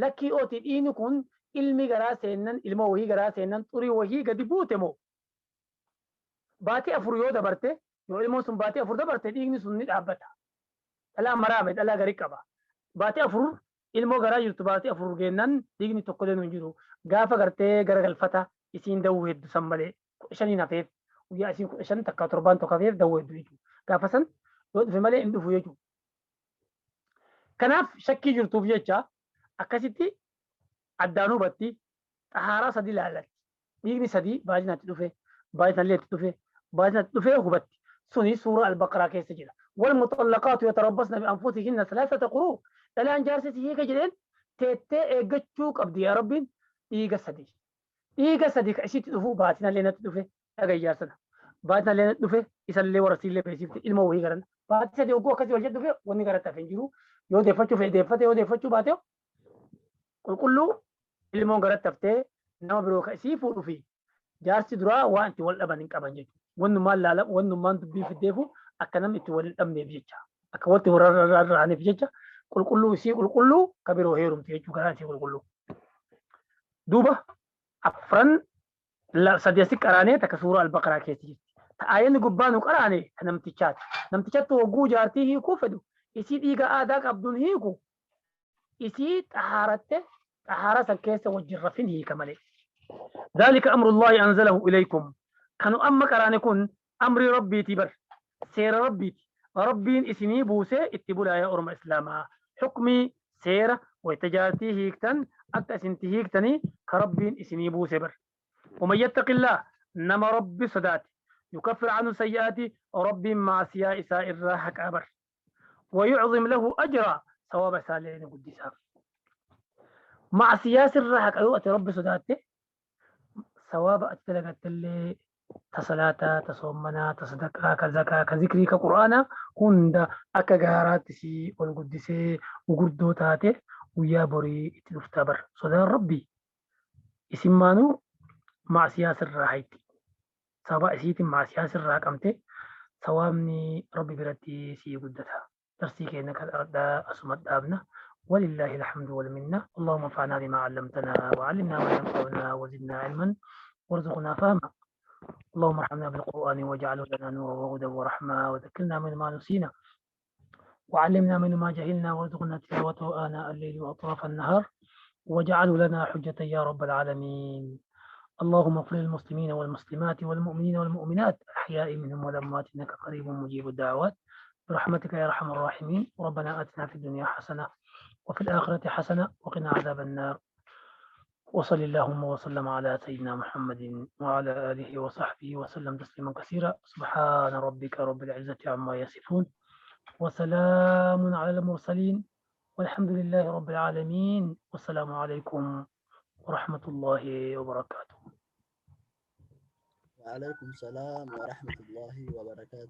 lakkii ooti dhiigni kun ilmi garaa seennan ilma wahii garaa seennan xurii wahii gadi buute moo baatii 4 yoo dabarte yoo ilmoon sun baatii 4 dabarte dhiigni sun ni dhaabbata. Dhalaa maraame dhalaa garii qaba. Baatii 4 ilmoo garaa jirtu baatii 4 geennan dhiigni tokko hin jiru. Gaafa gartee gara galfata isiin dawuu hedduu san malee 15 hafeef guyyaa isiin 15 takka 7 tokko hafeef dawuu hedduu jechuudha. Gaafa san yoo dhufe malee hin dhufu jechuudha. Kanaaf shakkii jirtuuf jecha akkasitti addaan hubatti xahaaraa 3 ilaallatti. Dhiigni 3 baay'inatti dhufe baay'inallee itti dhufe baay'inatti dhufee hubatti. سوني سورة البقرة كيف سجلة والمطلقات يتربصن بأنفسهن 3 قروء الآن جالسة هيك جلين تيتي إيجتشوك أبدي يا ربي إيجا صديق أشي تدفو باتنا لنا تدفه أجي جالسنا باتنا لنا تدفه يسلي ورسيل لي بيسيفت المو هي قرن بات سدي وقوة كذي والجد دفه وني قرن تفنجرو يو دفتشو في دفته يو دفتشو باتيو كله المو قرن تفته نو بروك أشي فورو في جالسة درا وانتي ولا بنين كبنجي wannumaan laala wannumaan dubbii fiddeefu akka namni itti waliin dhabneef jecha akka walitti warraaniif jecha qulqulluu isii qulqulluu ka biroo heerumti jechuu garaa isii qulqulluu. Duuba afran sadeessi qaraanee takka suuraa albaqaraa keessa jirti. Ta'aayenni gubbaa nu qaraane ta namtichaati. Namtichatti hogguu jaartii hiikuu fedhu isii dhiiga aadaa qabduun hiiku isii xahaaratte xahaara san keessa wajjin rafin hiika malee. ذلك أمر الله أنزله إليكم كانوا أما كراني كن أمر ربي تبر سير ربي ربين اسمي بوسى اتبولا يا أرم إسلاما حكمي سير وتجارتي هيكتن أكتسنتي هيكتني كربين اسمي بوسى بر ومن يتق الله نما ربي صداتي يكفر عنه سيئاتي ربي مع سياء سائر راحك أبر ويعظم له أجرا ثواب سالين قدسا مع سياس الراحك أيوة ربي صداتي ثواب أتلقت اللي تصلاة تصومنا تصدقا كزكا كذكري كقرآن هند أكا غارات سي والقدسي وقردو تاتي ويا بري اتلفتابر صدا ربي اسمانو مع سياس الراحيت سوا اسيتي مع سياس الراقمتي ثوابني ربي برتي سي قدتها درسي كينك الأرض أسمت أبنا ولله الحمد والمنة اللهم انفعنا بما علمتنا وعلمنا ما ينفعنا وزدنا علما وارزقنا فهما اللهم ارحمنا بالقرآن واجعله لنا نورا وهدى ورحمة وذكرنا من ما نسينا وعلمنا من ما جهلنا وارزقنا تلاوته آناء الليل وأطراف النهار واجعله لنا حجة يا رب العالمين اللهم اغفر للمسلمين والمسلمات والمؤمنين والمؤمنات أحياء منهم والأموات إنك قريب مجيب الدعوات برحمتك يا أرحم الراحمين ربنا آتنا في الدنيا حسنة وفي الآخرة حسنة وقنا عذاب النار وصل اللهم وسلم على سيدنا محمد وعلى آله وصحبه وسلم تسليما كثيرا سبحان ربك رب العزة عما يصفون وسلام على المرسلين والحمد لله رب العالمين والسلام عليكم ورحمة الله وبركاته. وعليكم السلام ورحمة الله وبركاته.